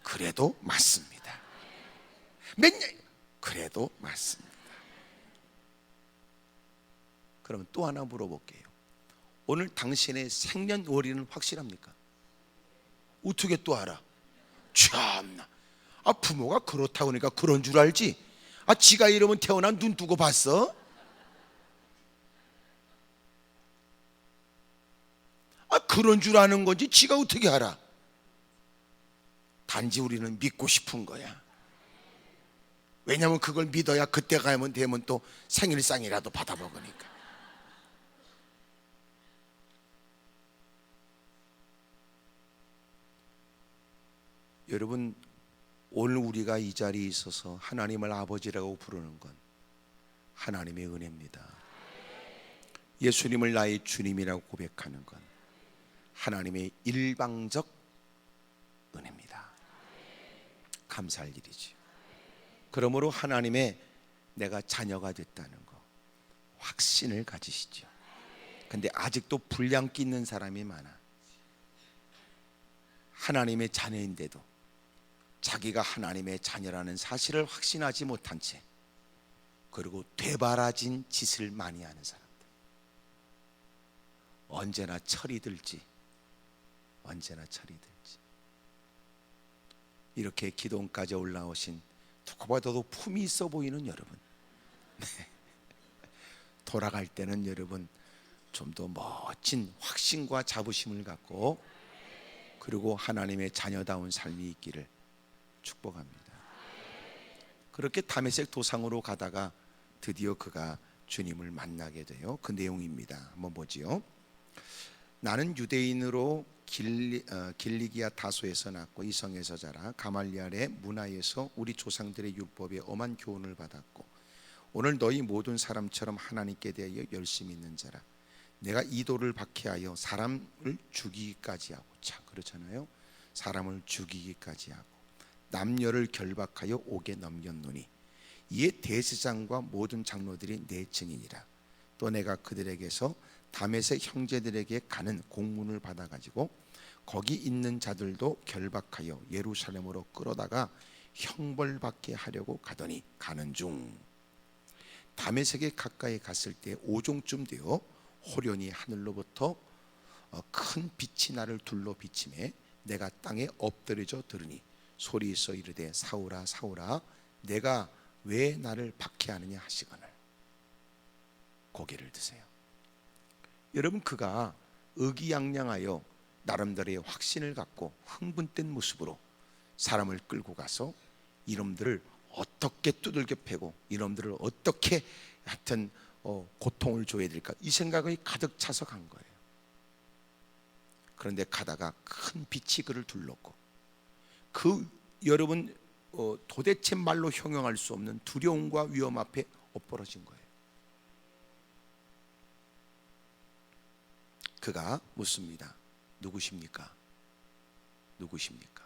그래도 맞습니다. 몇 년, 그래도 맞습니다. 그러면 또 하나 물어볼게요. 오늘 당신의 생년월일은 확실합니까? 어떻게 또 알아? 참나, 부모가 그렇다고 하니까 그런 줄 알지. 지가 이러면 태어난 눈 뜨고 봤어? 그런 줄 아는 건지 지가 어떻게 알아? 단지 우리는 믿고 싶은 거야. 왜냐하면 그걸 믿어야 그때 가면 되면 또 생일상이라도 받아 먹으니까. 여러분 오늘 우리가 이 자리에 있어서 하나님을 아버지라고 부르는 건 하나님의 은혜입니다. 예수님을 나의 주님이라고 고백하는 건 하나님의 일방적 은혜입니다. 감사할 일이지. 그러므로 하나님의 내가 자녀가 됐다는 거 확신을 가지시죠. 근데 아직도 불량기 있는 사람이 많아. 하나님의 자녀인데도 자기가 하나님의 자녀라는 사실을 확신하지 못한 채, 그리고 되바라진 짓을 많이 하는 사람들. 언제나 철이 들지. 언제나 철이 들지. 이렇게 기도원까지 올라오신 누구보다도 품이 있어 보이는 여러분, 돌아갈 때는 여러분 좀 더 멋진 확신과 자부심을 갖고, 그리고 하나님의 자녀다운 삶이 있기를 축복합니다. 그렇게 다메섹 도상으로 가다가 드디어 그가 주님을 만나게 돼요. 그 내용입니다. 한번 보지요. 나는 유대인으로 길리기아 다소에서 났고 이 성에서 자라 가말리엘의 문화에서 우리 조상들의 율법에 엄한 교훈을 받았고 오늘 너희 모든 사람처럼 하나님께 대하여 열심히 있는 자라. 내가 이도를 박해하여 사람을 죽이기까지 하고, 참 그렇잖아요. 사람을 죽이기까지 하고 남녀를 결박하여 옥에 넘겼노니 이에 대제사장과 모든 장로들이 내 증인이라. 또 내가 그들에게서 다메섹 형제들에게 가는 공문을 받아가지고 거기 있는 자들도 결박하여 예루살렘으로 끌어다가 형벌받게 하려고 가더니 가는 중 다메섹에 가까이 갔을 때 오종쯤 되어 호련히 하늘로부터 큰 빛이 나를 둘러 비치매 내가 땅에 엎드려져 들으니 소리에서 이르되 사울아 사울아 내가 왜 나를 박해하느냐 하시거늘 고개를 드세요. 여러분, 그가 의기양양하여 나름대로의 확신을 갖고 흥분된 모습으로 사람을 끌고 가서 이놈들을 어떻게 두들겨 패고 이놈들을 어떻게 하여튼 고통을 줘야 될까, 이 생각이 가득 차서 간 거예요. 그런데 가다가 큰 빛이 그를 둘렀고 그 여러분 도대체 말로 형용할 수 없는 두려움과 위험 앞에 엎어러진 거예요. 그가 묻습니다. 누구십니까? 누구십니까?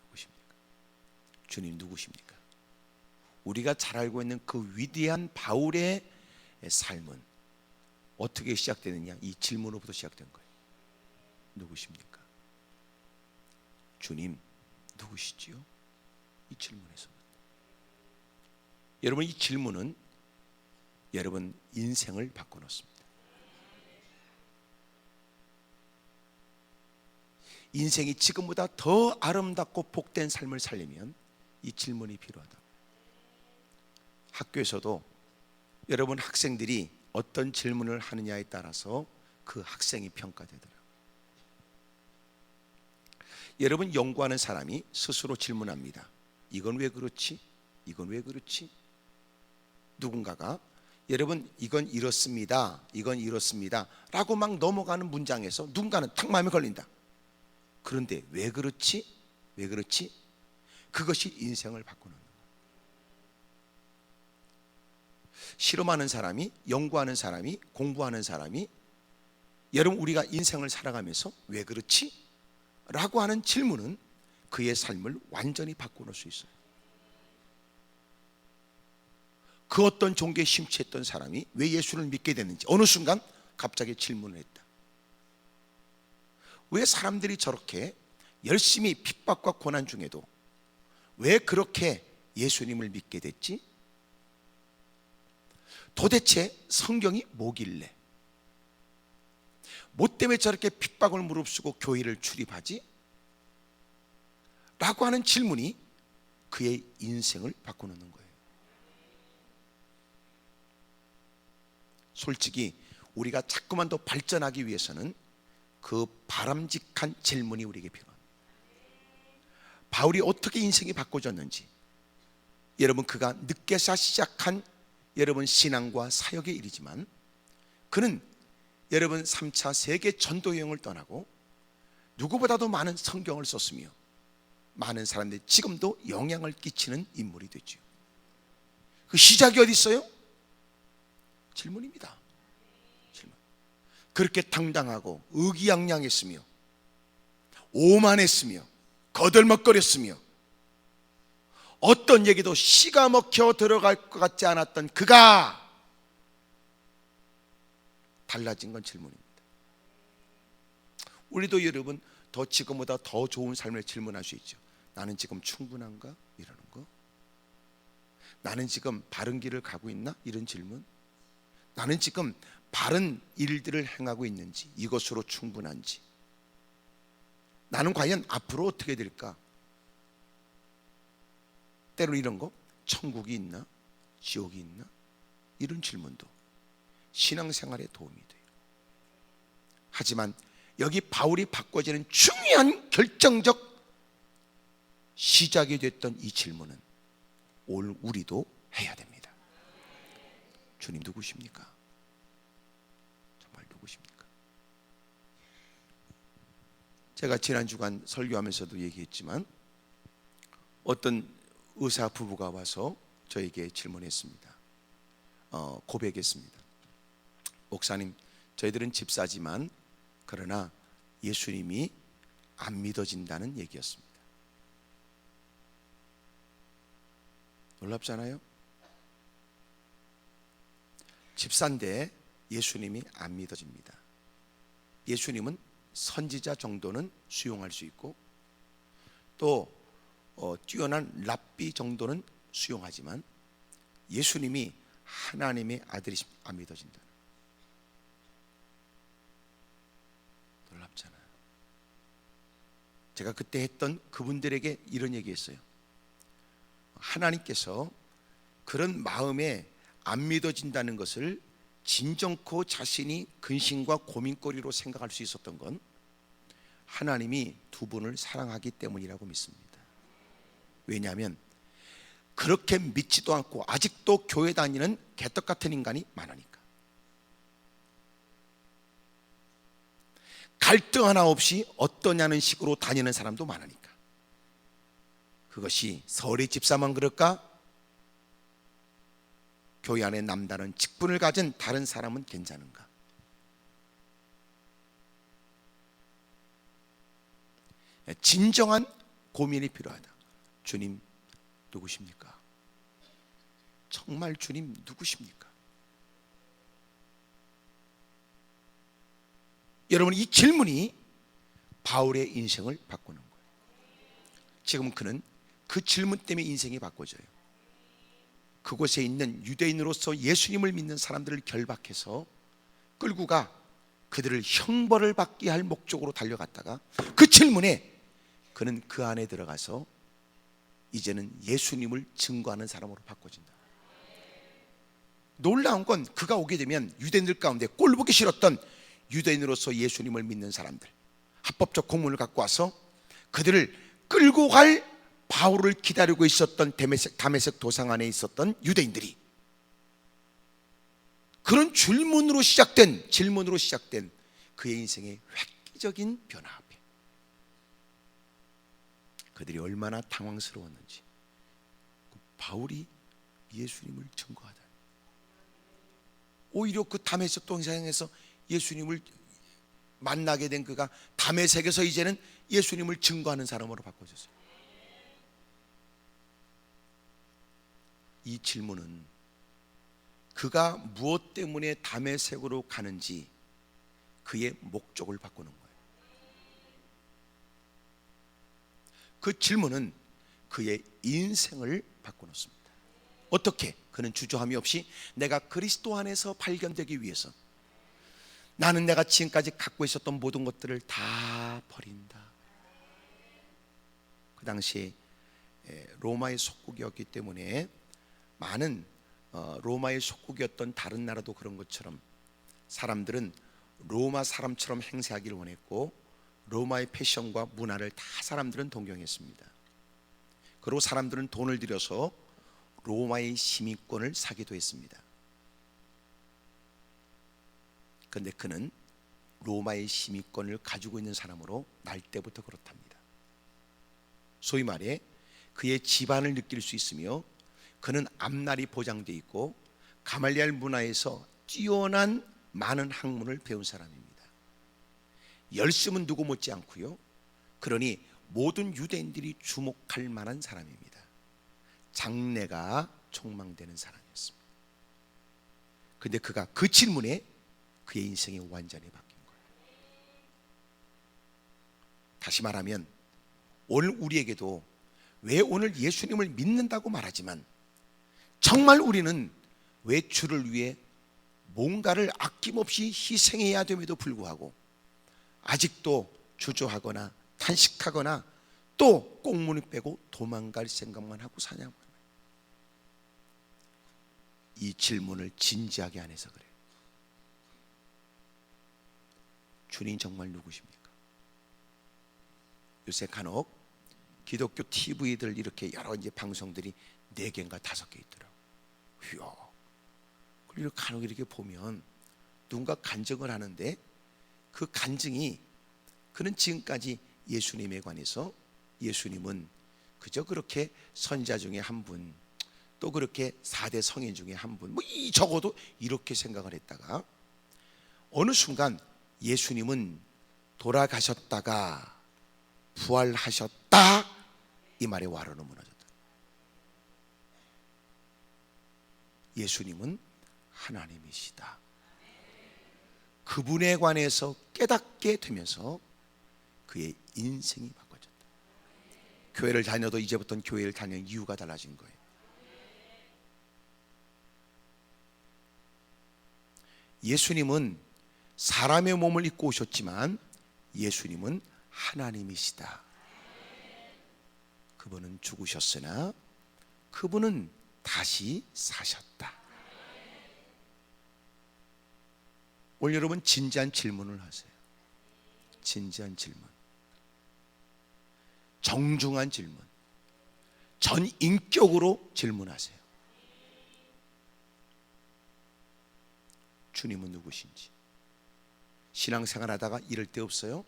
누구십니까? 주님 누구십니까? 우리가 잘 알고 있는 그 위대한 바울의 삶은 어떻게 시작되느냐? 이 질문으로부터 시작된 거예요. 누구십니까? 주님 누구시지요? 이 질문에서부터. 여러분, 이 질문은 여러분 인생을 바꿔놓습니다. 인생이 지금보다 더 아름답고 복된 삶을 살려면 이 질문이 필요하다. 학교에서도 여러분 학생들이 어떤 질문을 하느냐에 따라서 그 학생이 평가되더라고요. 여러분, 연구하는 사람이 스스로 질문합니다. 이건 왜 그렇지? 이건 왜 그렇지? 누군가가 여러분 이건 이렇습니다, 이건 이렇습니다 라고 막 넘어가는 문장에서 누군가는 탁 마음에 걸린다. 그런데 왜 그렇지? 왜 그렇지? 그것이 인생을 바꾸는 거예요. 실험하는 사람이, 연구하는 사람이, 공부하는 사람이 여러분 우리가 인생을 살아가면서 왜 그렇지? 라고 하는 질문은 그의 삶을 완전히 바꿔놓을 수 있어요. 그 어떤 종교에 심취했던 사람이 왜 예수를 믿게 됐는지 어느 순간 갑자기 질문을 했다. 왜 사람들이 저렇게 열심히 핍박과 고난 중에도 왜 그렇게 예수님을 믿게 됐지? 도대체 성경이 뭐길래 뭐 때문에 저렇게 핍박을 무릅쓰고 교회를 출입하지? 라고 하는 질문이 그의 인생을 바꿔놓는 거예요. 솔직히 우리가 자꾸만 더 발전하기 위해서는 그 바람직한 질문이 우리에게 필요합니다. 바울이 어떻게 인생이 바꿔졌는지, 여러분 그가 늦게서 시작한 여러분 신앙과 사역의 일이지만 그는 여러분 3차 세계 전도 여행을 떠나고 누구보다도 많은 성경을 썼으며 많은 사람들이 지금도 영향을 끼치는 인물이 됐죠. 그 시작이 어디 있어요? 질문입니다. 질문. 그렇게 당당하고 의기양양했으며 오만했으며 거들먹거렸으며 어떤 얘기도 씨가 먹혀 들어갈 것 같지 않았던 그가 달라진 건 질문입니다. 우리도 여러분 더 지금보다 더 좋은 삶을 질문할 수 있죠. 나는 지금 충분한가? 이러는 거. 나는 지금 바른 길을 가고 있나? 이런 질문. 나는 지금 바른 일들을 행하고 있는지, 이것으로 충분한지, 나는 과연 앞으로 어떻게 될까? 때로 이런 거, 천국이 있나? 지옥이 있나? 이런 질문도 신앙생활에 도움이 돼요. 하지만 여기 바울이 바꿔지는 중요한 결정적 시작이 됐던 이 질문은 오늘 우리도 해야 됩니다. 주님 누구십니까? 정말 누구십니까? 제가 지난 주간 설교하면서도 얘기했지만 어떤 의사 부부가 와서 저에게 질문했습니다. 고백했습니다. 목사님, 저희들은 집사지만 그러나 예수님이 안 믿어진다는 얘기였습니다. 놀랍잖아요? 집사인데 예수님이 안 믿어집니다. 예수님은 선지자 정도는 수용할 수 있고 또 뛰어난 랍비 정도는 수용하지만 예수님이 하나님의 아들이심 안 믿어진다. 놀랍잖아요. 제가 그때 했던 그분들에게 이런 얘기했어요. 하나님께서 그런 마음에 안 믿어진다는 것을 진정코 자신이 근심과 고민거리로 생각할 수 있었던 건 하나님이 두 분을 사랑하기 때문이라고 믿습니다. 왜냐하면 그렇게 믿지도 않고 아직도 교회 다니는 개떡 같은 인간이 많으니까. 갈등 하나 없이 어떠냐는 식으로 다니는 사람도 많으니까. 그것이 서울의 집사만 그럴까? 교회 안에 남다른 직분을 가진 다른 사람은 괜찮은가? 진정한 고민이 필요하다. 주님 누구십니까? 정말 주님 누구십니까? 여러분, 이 질문이 바울의 인생을 바꾸는 거예요. 지금 그는 그 질문 때문에 인생이 바꿔져요. 그곳에 있는 유대인으로서 예수님을 믿는 사람들을 결박해서 끌고 가 그들을 형벌을 받게 할 목적으로 달려갔다가 그 질문에 그는 그 안에 들어가서 이제는 예수님을 증거하는 사람으로 바꿔진다. 놀라운 건 그가 오게 되면 유대인들 가운데 꼴보기 싫었던 유대인으로서 예수님을 믿는 사람들, 합법적 공문을 갖고 와서 그들을 끌고 갈 바울을 기다리고 있었던 다메섹 도상 안에 있었던 유대인들이 그런 질문으로 시작된 그의 인생의 획기적인 변화 앞에 그들이 얼마나 당황스러웠는지, 바울이 예수님을 증거하다. 오히려 그 다메섹 동상에서 예수님을 만나게 된 그가 다메섹에서 이제는 예수님을 증거하는 사람으로 바꿔졌어요. 이 질문은 그가 무엇 때문에 다메섹으로 가는지 그의 목적을 바꾸는 거예요. 그 질문은 그의 인생을 바꿔놓습니다. 어떻게? 그는 주저함이 없이 내가 그리스도 안에서 발견되기 위해서 나는 내가 지금까지 갖고 있었던 모든 것들을 다 버린다. 그 당시에 로마의 속국이었기 때문에 많은 로마의 속국이었던 다른 나라도 그런 것처럼 사람들은 로마 사람처럼 행세하기를 원했고 로마의 패션과 문화를 다 사람들은 동경했습니다. 그리고 사람들은 돈을 들여서 로마의 시민권을 사기도 했습니다. 그런데 그는 로마의 시민권을 가지고 있는 사람으로 날 때부터 그렇답니다. 소위 말해 그의 집안을 느낄 수 있으며 그는 앞날이 보장되어 있고 가말리알 문화에서 뛰어난 많은 학문을 배운 사람입니다. 열심은 누구 못지 않고요. 그러니 모든 유대인들이 주목할 만한 사람입니다. 장래가 촉망되는 사람이었습니다. 그런데 그가 그 질문에 그의 인생이 완전히 바뀐 거예요. 다시 말하면 오늘 우리에게도 왜 오늘 예수님을 믿는다고 말하지만 정말 우리는 왜 주를 위해 뭔가를 아낌없이 희생해야 됨에도 불구하고 아직도 주저하거나 탄식하거나 또 꽁무니 빼고 도망갈 생각만 하고 사냐고요. 이 질문을 진지하게 안 해서 그래요. 주님 정말 누구십니까? 요새 간혹 기독교 TV들 이렇게 여러 이제 방송들이 4개인가 5개 있더라고. 이야. 그리고 간혹 이렇게 보면 누군가 간증을 하는데 그 간증이 그는 지금까지 예수님에 관해서 예수님은 그저 그렇게 선지자 중에 한 분, 또 그렇게 4대 성인 중에 한 분, 뭐 적어도 이렇게 생각을 했다가 어느 순간 예수님은 돌아가셨다가 부활하셨다, 이 말에 와르르 무너졌다. 예수님은 하나님이시다. 그분에 관해서 깨닫게 되면서 그의 인생이 바꿔졌다. 교회를 다녀도 이제부터는 교회를 다니는 이유가 달라진 거예요. 예수님은 사람의 몸을 입고 오셨지만 예수님은 하나님이시다. 그분은 죽으셨으나 그분은 다시 사셨다. 오늘 여러분 진지한 질문을 하세요. 진지한 질문, 정중한 질문, 전 인격으로 질문하세요. 주님은 누구신지. 신앙생활 하다가 이럴 때 없어요?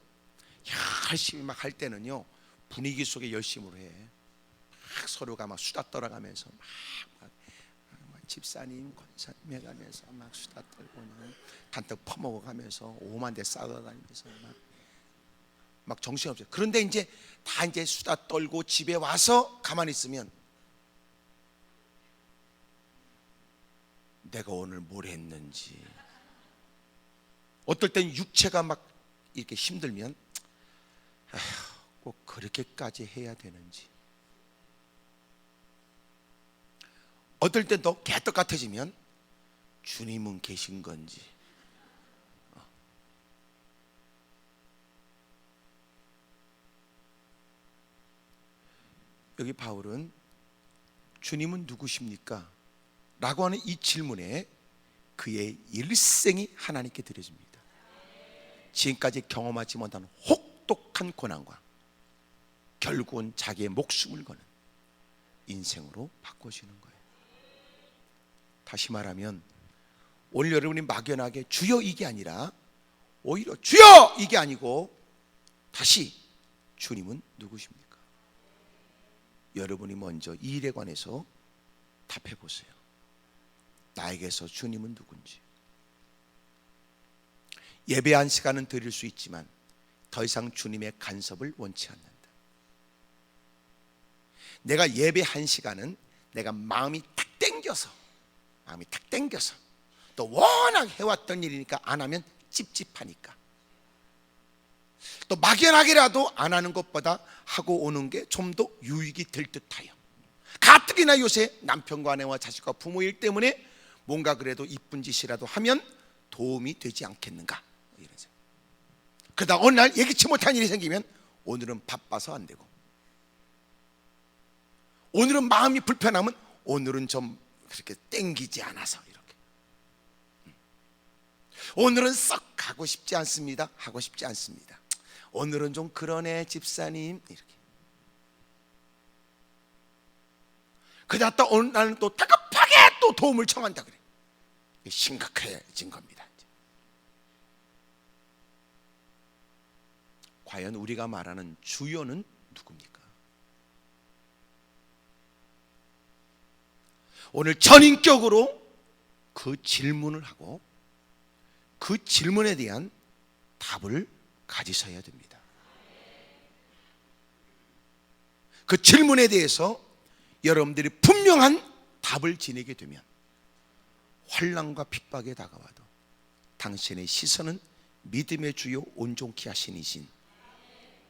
열심히 막 할 때는요, 분위기 속에 열심으로 해. 막 서로가 막 수다 떨어가면서 막 집사님, 권사님 해가면서 막 수다 떨고 단떡 퍼먹어가면서 오만 대 싸워가면서 막 정신없어요. 그런데 이제 다 이제 수다 떨고 집에 와서 가만히 있으면 내가 오늘 뭘 했는지, 어떨 땐 육체가 막 이렇게 힘들면 아휴, 꼭 그렇게까지 해야 되는지, 어떨 땐 더 개떡 같아지면 주님은 계신 건지. 여기 바울은 주님은 누구십니까? 라고 하는 이 질문에 그의 일생이 하나님께 드려집니다. 지금까지 경험하지 못한 혹독한 고난과 결국은 자기의 목숨을 거는 인생으로 바꿔지는 거예요. 다시 말하면 오늘 여러분이 막연하게 주여 이게 아니라 오히려 주여 이게 아니고 다시 주님은 누구십니까? 여러분이 먼저 이 일에 관해서 답해 보세요. 나에게서 주님은 누군지. 예배 한 시간은 드릴 수 있지만 더 이상 주님의 간섭을 원치 않는다. 내가 예배 한 시간은 내가 마음이 탁 땡겨서 또 워낙 해왔던 일이니까 안 하면 찝찝하니까, 또 막연하게라도 안 하는 것보다 하고 오는 게 좀 더 유익이 될 듯하여, 가뜩이나 요새 남편과 아내와 자식과 부모 일 때문에 뭔가 그래도 이쁜 짓이라도 하면 도움이 되지 않겠는가, 이런 생각. 그러다 어느 날 예기치 못한 일이 생기면 오늘은 바빠서 안 되고, 오늘은 마음이 불편하면 오늘은 좀 그렇게 땡기지 않아서 이렇게, 오늘은 썩 하고 싶지 않습니다. 오늘은 좀 그러네 집사님, 이렇게. 그러다 또 어느 날은 또 다급하게 또 도움을 청한다 그래. 심각해진 겁니다. 과연 우리가 말하는 주여는 누굽니까? 오늘 전인격으로 그 질문을 하고 그 질문에 대한 답을 가지셔야 됩니다. 그 질문에 대해서 여러분들이 분명한 답을 지니게 되면 환난과 핍박에 다가와도 당신의 시선은 믿음의 주요 온전케 하신 이신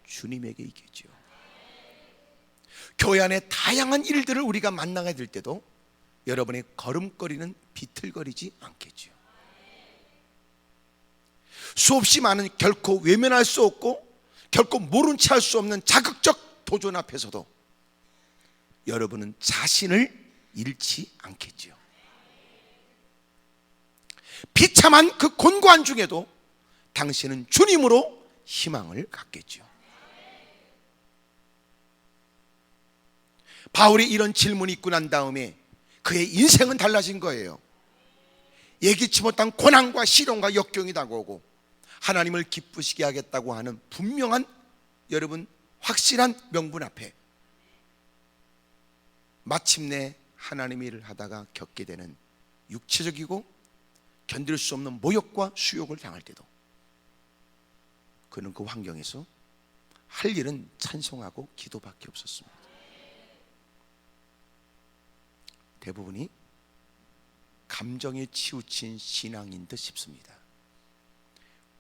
주님에게 있겠죠. 교회 안에 다양한 일들을 우리가 만나게 될 때도 여러분의 걸음걸이는 비틀거리지 않겠죠. 수없이 많은 결코 외면할 수 없고 결코 모른 채 할 수 없는 자극적 도전 앞에서도 여러분은 자신을 잃지 않겠지요. 비참한 그 곤고한 중에도 당신은 주님으로 희망을 갖겠지요. 바울이 이런 질문이 있고 난 다음에 그의 인생은 달라진 거예요. 예기치 못한 고난과 시련과 역경이 다가오고 하나님을 기쁘시게 하겠다고 하는 분명한, 여러분, 확실한 명분 앞에 마침내 하나님의 일을 하다가 겪게 되는 육체적이고 견딜 수 없는 모욕과 수욕을 당할 때도 그는 그 환경에서 할 일은 찬송하고 기도밖에 없었습니다. 대부분이 감정에 치우친 신앙인 듯 싶습니다.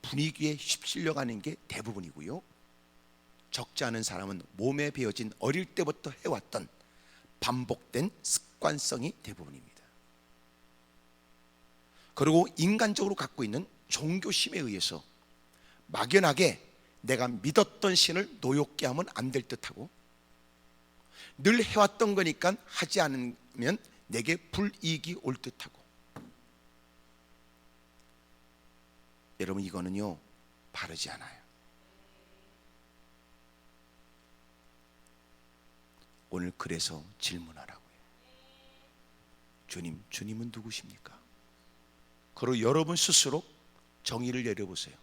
분위기에 휩쓸려가는 게 대부분이고요, 적지 않은 사람은 몸에 배어진 어릴 때부터 해왔던 반복된 습관성이 대부분입니다. 그리고 인간적으로 갖고 있는 종교심에 의해서 막연하게 내가 믿었던 신을 노엽게 하면 안 될 듯하고 늘 해왔던 거니까 하지 않으면 내게 불이익이 올 듯하고, 여러분, 이거는요 바르지 않아요. 오늘 그래서 질문하라고요. 주님은 누구십니까? 그리고 여러분 스스로 정의를 내려보세요.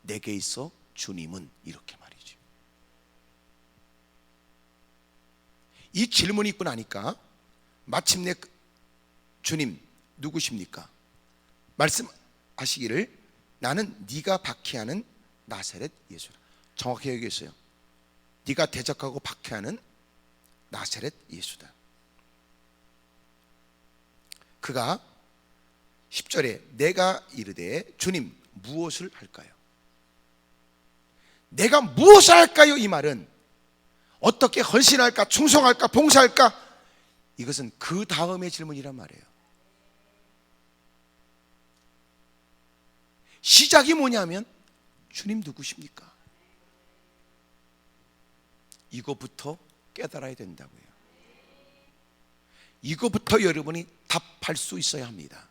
내게 있어 주님은 이렇게 말이죠. 이 질문이 있고 나니까 마침내 주님 누구십니까? 말씀하시기를 나는 네가 박해하는 나사렛 예수라. 정확히 얘기했어요. 네가 대적하고 박해하는 나사렛 예수다. 그가 10절에 내가 이르되 주님 무엇을 할까요? 내가 무엇을 할까요? 이 말은 어떻게 헌신할까, 충성할까, 봉사할까, 이것은 그 다음의 질문이란 말이에요. 시작이 뭐냐면 주님 누구십니까? 이거부터 깨달아야 된다고요. 이거부터 여러분이 답할 수 있어야 합니다.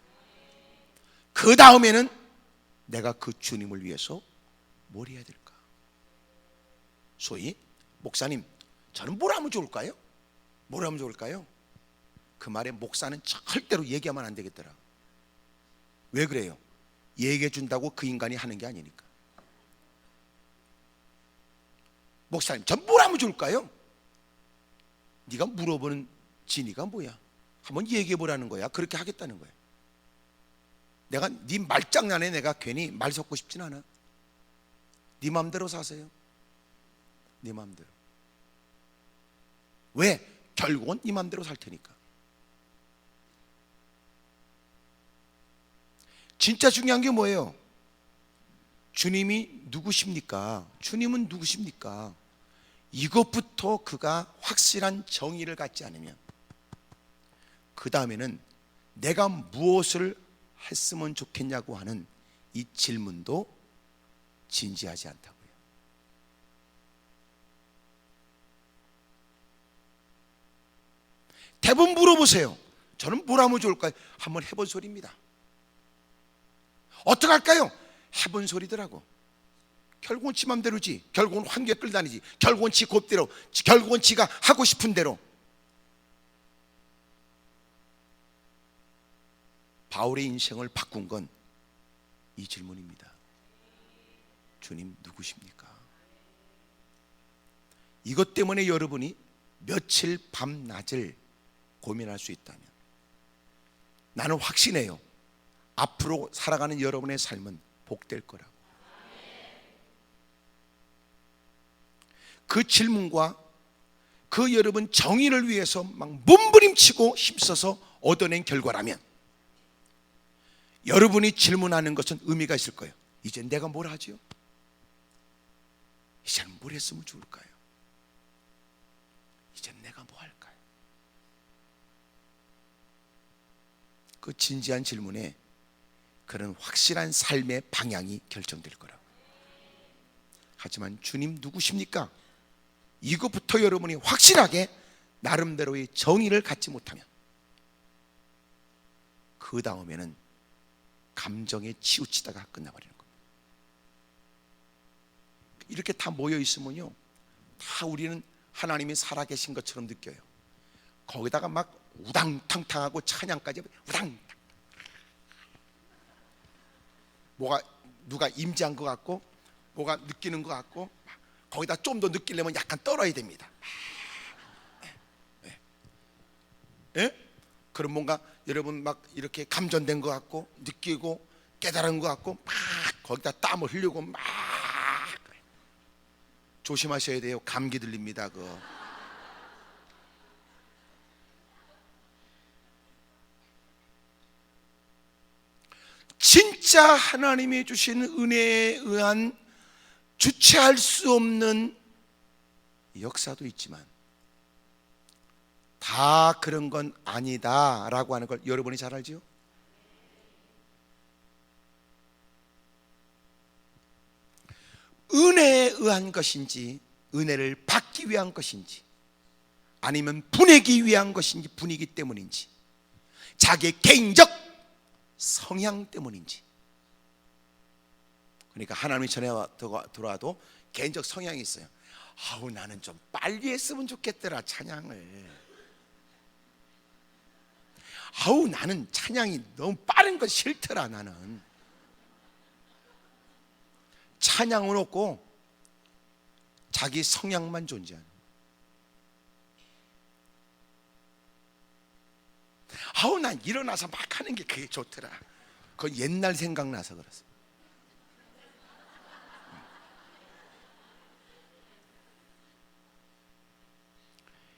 그 다음에는 내가 그 주님을 위해서 뭘 해야 될까? 소위 목사님 저는 뭘 하면 좋을까요? 뭘 하면 좋을까요? 그 말에 목사는 절대로 얘기하면 안 되겠더라. 왜 그래요? 얘기해 준다고 그 인간이 하는 게 아니니까. 목사님 전 뭘 하면 좋을까요? 네가 물어보는 진의가 뭐야? 한번 얘기해 보라는 거야. 그렇게 하겠다는 거야. 내가 네 말장난에 내가 괜히 말 섞고 싶진 않아. 네 마음대로 사세요. 네 마음대로. 왜? 결국은 네 마음대로 살 테니까. 진짜 중요한 게 뭐예요? 주님이 누구십니까? 주님은 누구십니까? 이것부터 그가 확실한 정의를 갖지 않으면 그 다음에는 내가 무엇을 했으면 좋겠냐고 하는 이 질문도 진지하지 않다고요. 대부분 물어보세요. 저는 뭘 하면 좋을까요? 한번 해본 소리입니다. 어떻게 할까요? 해본 소리더라고. 결국은 지 맘대로지. 결국은 환경에 끌다니지. 결국은 지 곧대로. 결국은 지가 하고 싶은 대로. 바울의 인생을 바꾼 건 이 질문입니다. 주님 누구십니까? 이것 때문에 여러분이 며칠 밤낮을 고민할 수 있다면 나는 확신해요. 앞으로 살아가는 여러분의 삶은 복될 거라고. 그 질문과 그 여러분 정의를 위해서 막 몸부림치고 힘써서 얻어낸 결과라면 여러분이 질문하는 것은 의미가 있을 거예요. 이제 내가 뭘 하지요? 이제는 뭘 했으면 좋을까요? 이제 내가 뭐 할까요? 그 진지한 질문에 그런 확실한 삶의 방향이 결정될 거라고. 하지만 주님 누구십니까? 이것부터 여러분이 확실하게 나름대로의 정의를 갖지 못하면 그 다음에는 감정에 치우치다가 끝나버리는 겁니다. 이렇게 다 모여 있으면요, 다 우리는 하나님이 살아계신 것처럼 느껴요. 거기다가 막 우당탕탕하고 찬양까지 우당, 뭐가 누가 임재한 것 같고 뭐가 느끼는 것 같고, 거기다 좀 더 느끼려면 약간 떨어야 됩니다. 예? 그럼 뭔가 여러분 막 이렇게 감전된 것 같고 느끼고 깨달은 것 같고 막 거기다 땀을 흘리고 막 조심하셔야 돼요. 감기 들립니다. 그거. 진짜 하나님이 주신 은혜에 의한 주체할 수 없는 역사도 있지만 다 그런 건 아니다라고 하는 걸 여러분이 잘 알지요? 은혜에 의한 것인지 은혜를 받기 위한 것인지 아니면 분이기 위한 것인지 분이기 때문인지 자기의 개인적 성향 때문인지, 그러니까 하나님이 전에 들어와도 개인적 성향이 있어요. 아우 나는 좀 빨리 했으면 좋겠더라 찬양을. 아우 나는 찬양이 너무 빠른 건 싫더라. 나는 찬양은 없고 자기 성향만 존재하는. 아우 난 일어나서 막 하는 게 그게 좋더라. 그건 옛날 생각나서 그렇습니다.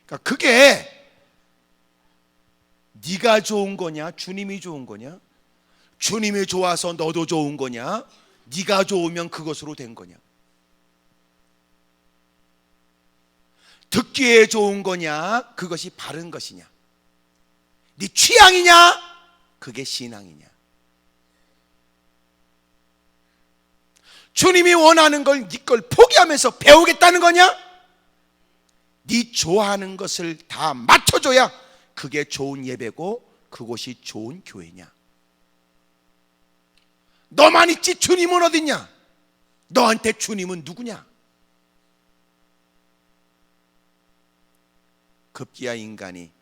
그러니까 그게 네가 좋은 거냐 주님이 좋은 거냐, 주님이 좋아서 너도 좋은 거냐, 네가 좋으면 그것으로 된 거냐, 듣기에 좋은 거냐 그것이 바른 것이냐, 네 취향이냐 그게 신앙이냐, 주님이 원하는 걸 네 걸 포기하면서 배우겠다는 거냐, 네 좋아하는 것을 다 맞춰줘야 그게 좋은 예배고 그곳이 좋은 교회냐. 너만 있지 주님은 어딨냐, 너한테 주님은 누구냐. 급기야 인간이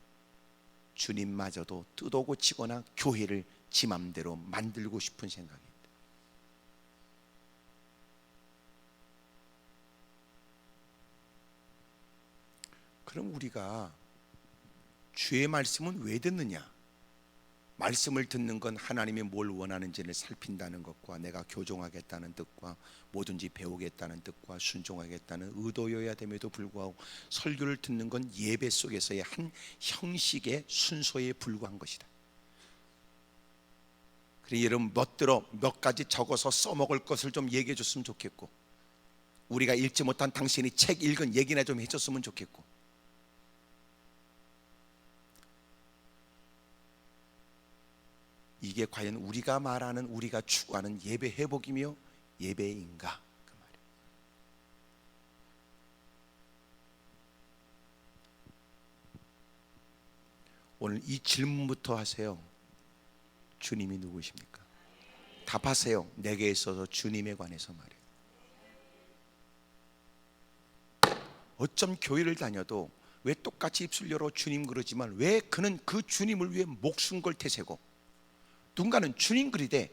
주님마저도 뜯어고 치거나 교회를 지 맘대로 만들고 싶은 생각입니다. 그럼 우리가 주의 말씀은 왜 듣느냐? 말씀을 듣는 건 하나님이 뭘 원하는지를 살핀다는 것과 내가 교종하겠다는 뜻과 뭐든지 배우겠다는 뜻과 순종하겠다는 의도여야 됨에도 불구하고 설교를 듣는 건 예배 속에서의 한 형식의 순서에 불과한 것이다. 그래서 여러분 멋들어 몇 가지 적어서 써먹을 것을 좀 얘기해 줬으면 좋겠고, 우리가 읽지 못한 당신이 책 읽은 얘기나 좀 해줬으면 좋겠고, 이게 과연 우리가 말하는 우리가 추구하는 예배 회복이며 예배인가 그 말이에요. 오늘 이 질문부터 하세요. 주님이 누구십니까? 답하세요. 내게 있어서 주님에 관해서 말이에요. 어쩜 교회를 다녀도 왜 똑같이 입술 열어 주님 그러지만 왜 그는 그 주님을 위해 목숨 걸 태세고, 누군가는 주님 그리되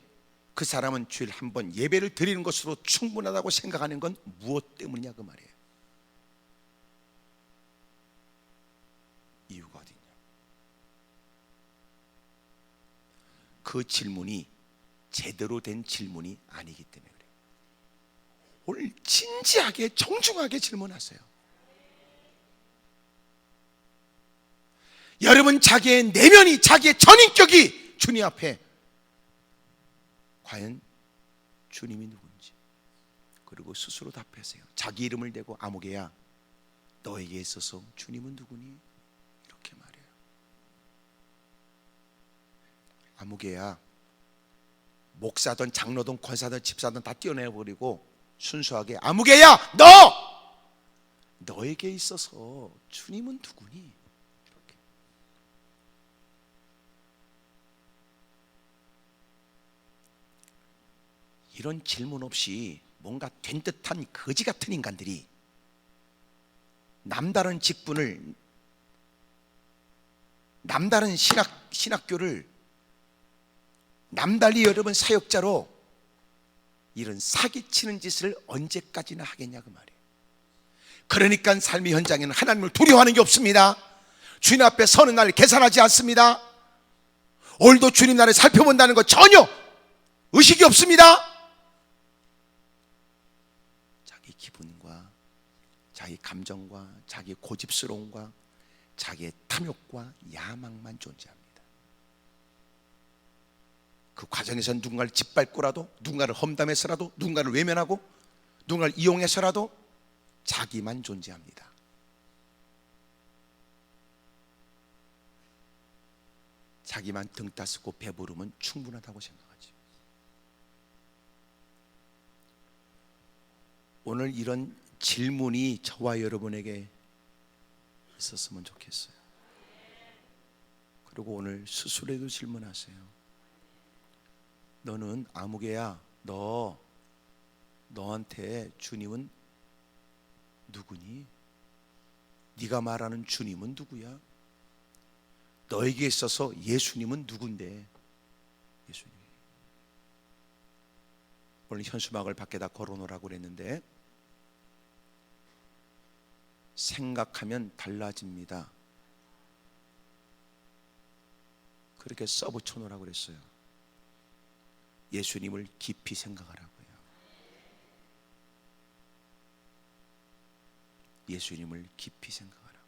그 사람은 주일 한 번 예배를 드리는 것으로 충분하다고 생각하는 건 무엇 때문이냐 그 말이에요. 이유가 어디냐? 그 질문이 제대로 된 질문이 아니기 때문에 그래요. 오늘 진지하게 정중하게 질문하세요. 여러분 자기의 내면이, 자기의 전인격이 주님 앞에 과연 주님이 누군지, 그리고 스스로 답하세요. 자기 이름을 대고 아무개야 너에게 있어서 주님은 누구니? 이렇게 말해요. 아무개야 목사든 장로든 권사든 집사든 다 떼어내버리고 순수하게 아무개야 너에게 있어서 주님은 누구니? 이렇게. 이런 질문 없이 뭔가 된 듯한 거지 같은 인간들이 남다른 직분을, 남다른 신학교를 남달리 여러분 사역자로 이런 사기치는 짓을 언제까지나 하겠냐 그 말이에요. 그러니까 삶의 현장에는 하나님을 두려워하는 게 없습니다. 주님 앞에 서는 날 계산하지 않습니다. 오늘도 주님 나를 살펴본다는 거 전혀 의식이 없습니다. 자기 기분과 자기 감정과 자기 고집스러움과 자기의 탐욕과 야망만 존재합니다. 그 과정에서 누군가를 짓밟고라도, 누군가를 험담해서라도, 누군가를 외면하고, 누군가를 이용해서라도 자기만 존재합니다. 자기만 등 따스고 배부르면 충분하다고 생각하죠. 오늘 이런 질문이 저와 여러분에게 있었으면 좋겠어요. 그리고 오늘 스스로에도 질문하세요. 너는 아무개야, 너한테 주님은 누구니? 네가 말하는 주님은 누구야? 너에게 있어서 예수님은 누군데? 예수님. 오늘 현수막을 밖에다 걸어놓으라고 그랬는데, 생각하면 달라집니다. 그렇게 써붙여 놓으라고 그랬어요. 예수님을 깊이 생각하라고요. 예수님을 깊이 생각하라고요.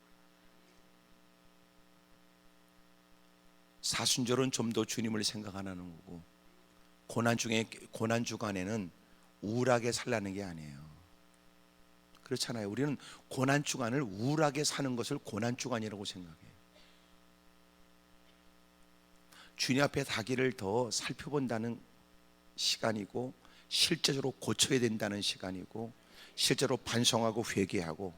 사순절은 좀 더 주님을 생각 안 하는 거고, 고난 주간에는 우울하게 살라는 게 아니에요. 그렇잖아요. 우리는 고난 주간을 우울하게 사는 것을 고난 주간이라고 생각해요. 주님 앞에 자기를 더 살펴본다는 시간이고, 실제로 고쳐야 된다는 시간이고, 실제로 반성하고 회개하고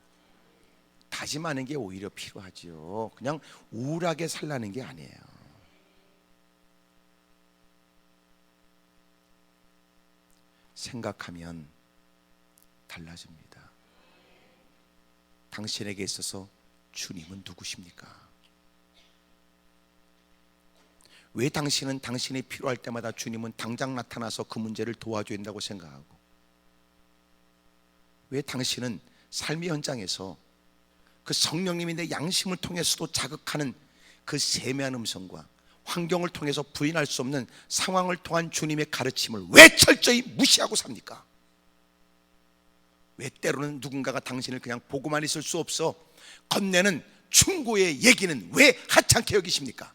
다짐하는 게 오히려 필요하지요. 그냥 우울하게 살라는 게 아니에요. 생각하면 달라집니다. 당신에게 있어서 주님은 누구십니까? 왜 당신은 당신이 필요할 때마다 주님은 당장 나타나서 그 문제를 도와줘야 된다고 생각하고, 왜 당신은 삶의 현장에서 그 성령님이 내 양심을 통해서도 자극하는 그 세미한 음성과 환경을 통해서 부인할 수 없는 상황을 통한 주님의 가르침을 왜 철저히 무시하고 삽니까? 왜 때로는 누군가가 당신을 그냥 보고만 있을 수 없어 건네는 충고의 얘기는 왜 하찮게 여기십니까?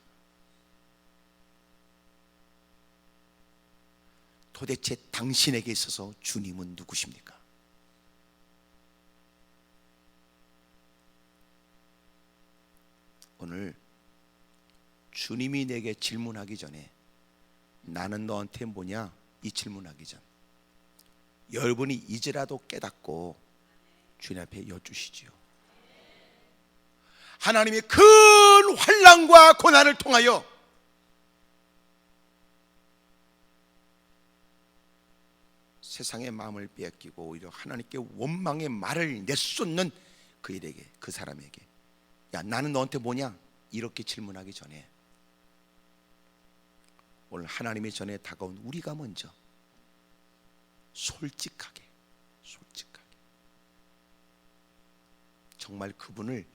도대체 당신에게 있어서 주님은 누구십니까? 오늘 주님이 내게 질문하기 전에 나는 너한테 뭐냐? 이 질문하기 전 여러분이 이제라도 깨닫고 주님 앞에 여쭈시지요. 하나님이 큰 환난과 고난을 통하여 세상의 마음을 빼앗기고 오히려 하나님께 원망의 말을 내쏟는 그 일에게, 그 사람에게, 야 나는 너한테 뭐냐? 이렇게 질문하기 전에 오늘 하나님의 전에 다가온 우리가 먼저 솔직하게 정말 그분을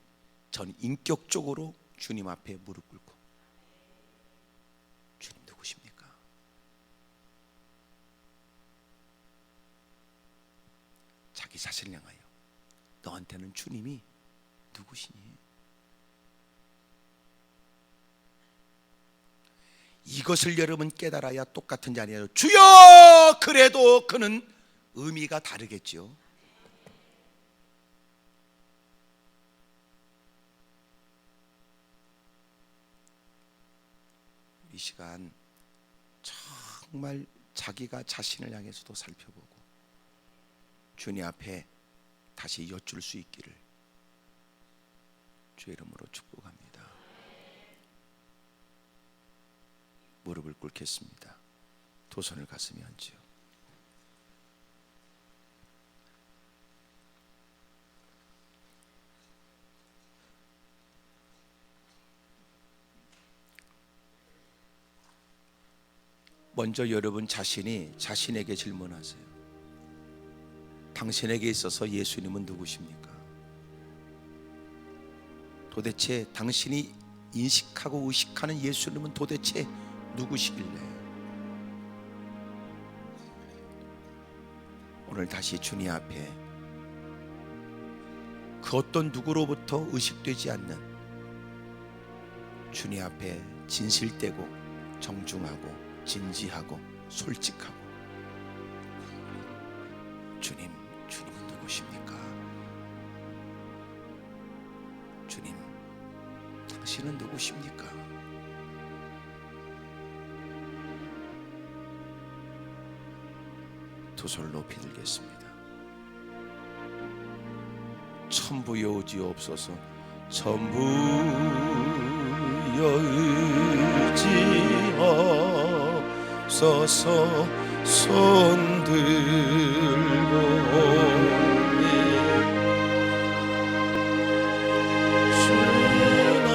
전 인격적으로 주님 앞에 무릎 꿇고, 주님 누구십니까? 자기 자신을 향하여 너한테는 주님이 누구시니? 이것을 여러분 깨달아야 똑같은 자리에요. 주여! 그래도 그는 의미가 다르겠죠. 이 시간 정말 자기가 자신을 향해서도 살펴보고 주님 앞에 다시 여쭐 수 있기를 주의 이름으로 축복합니다. 무릎을 꿇겠습니다. 두 손을 가슴에 얹지요. 먼저 여러분 자신이 자신에게 질문하세요. 당신에게 있어서 예수님은 누구십니까? 도대체 당신이 인식하고 의식하는 예수님은 도대체 누구시길래? 오늘 다시 주님 앞에 그 어떤 누구로부터 의식되지 않는 주님 앞에 진실되고 정중하고 진지하고 솔직하고 주님은 누구십니까? 주님, 당신은 누구십니까? 두 손을 높이 들겠습니다. 천부여의지옵소서. 천부여의지옵소서. 손들고 주 나를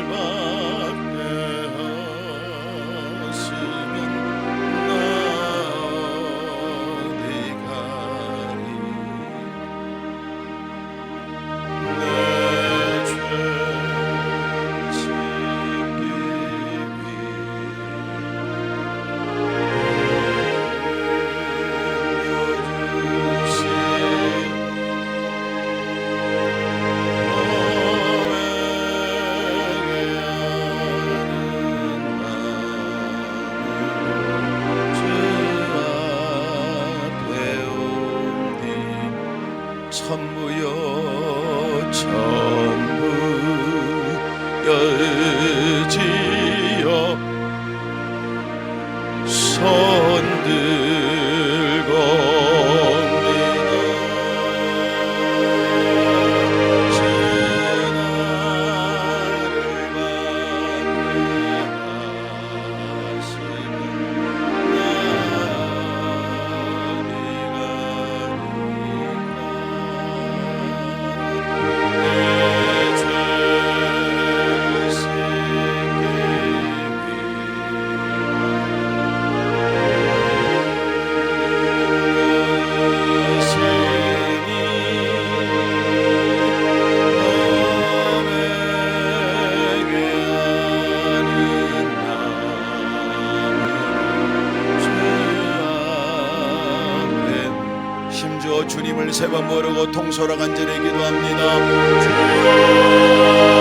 받게 하시면 나 어디 가리. 내 죄 짓기 천부여 천부여지여 손들고 주 나를 주님을 세 번 모르고 통솔아 간절히 기도합니다. 주여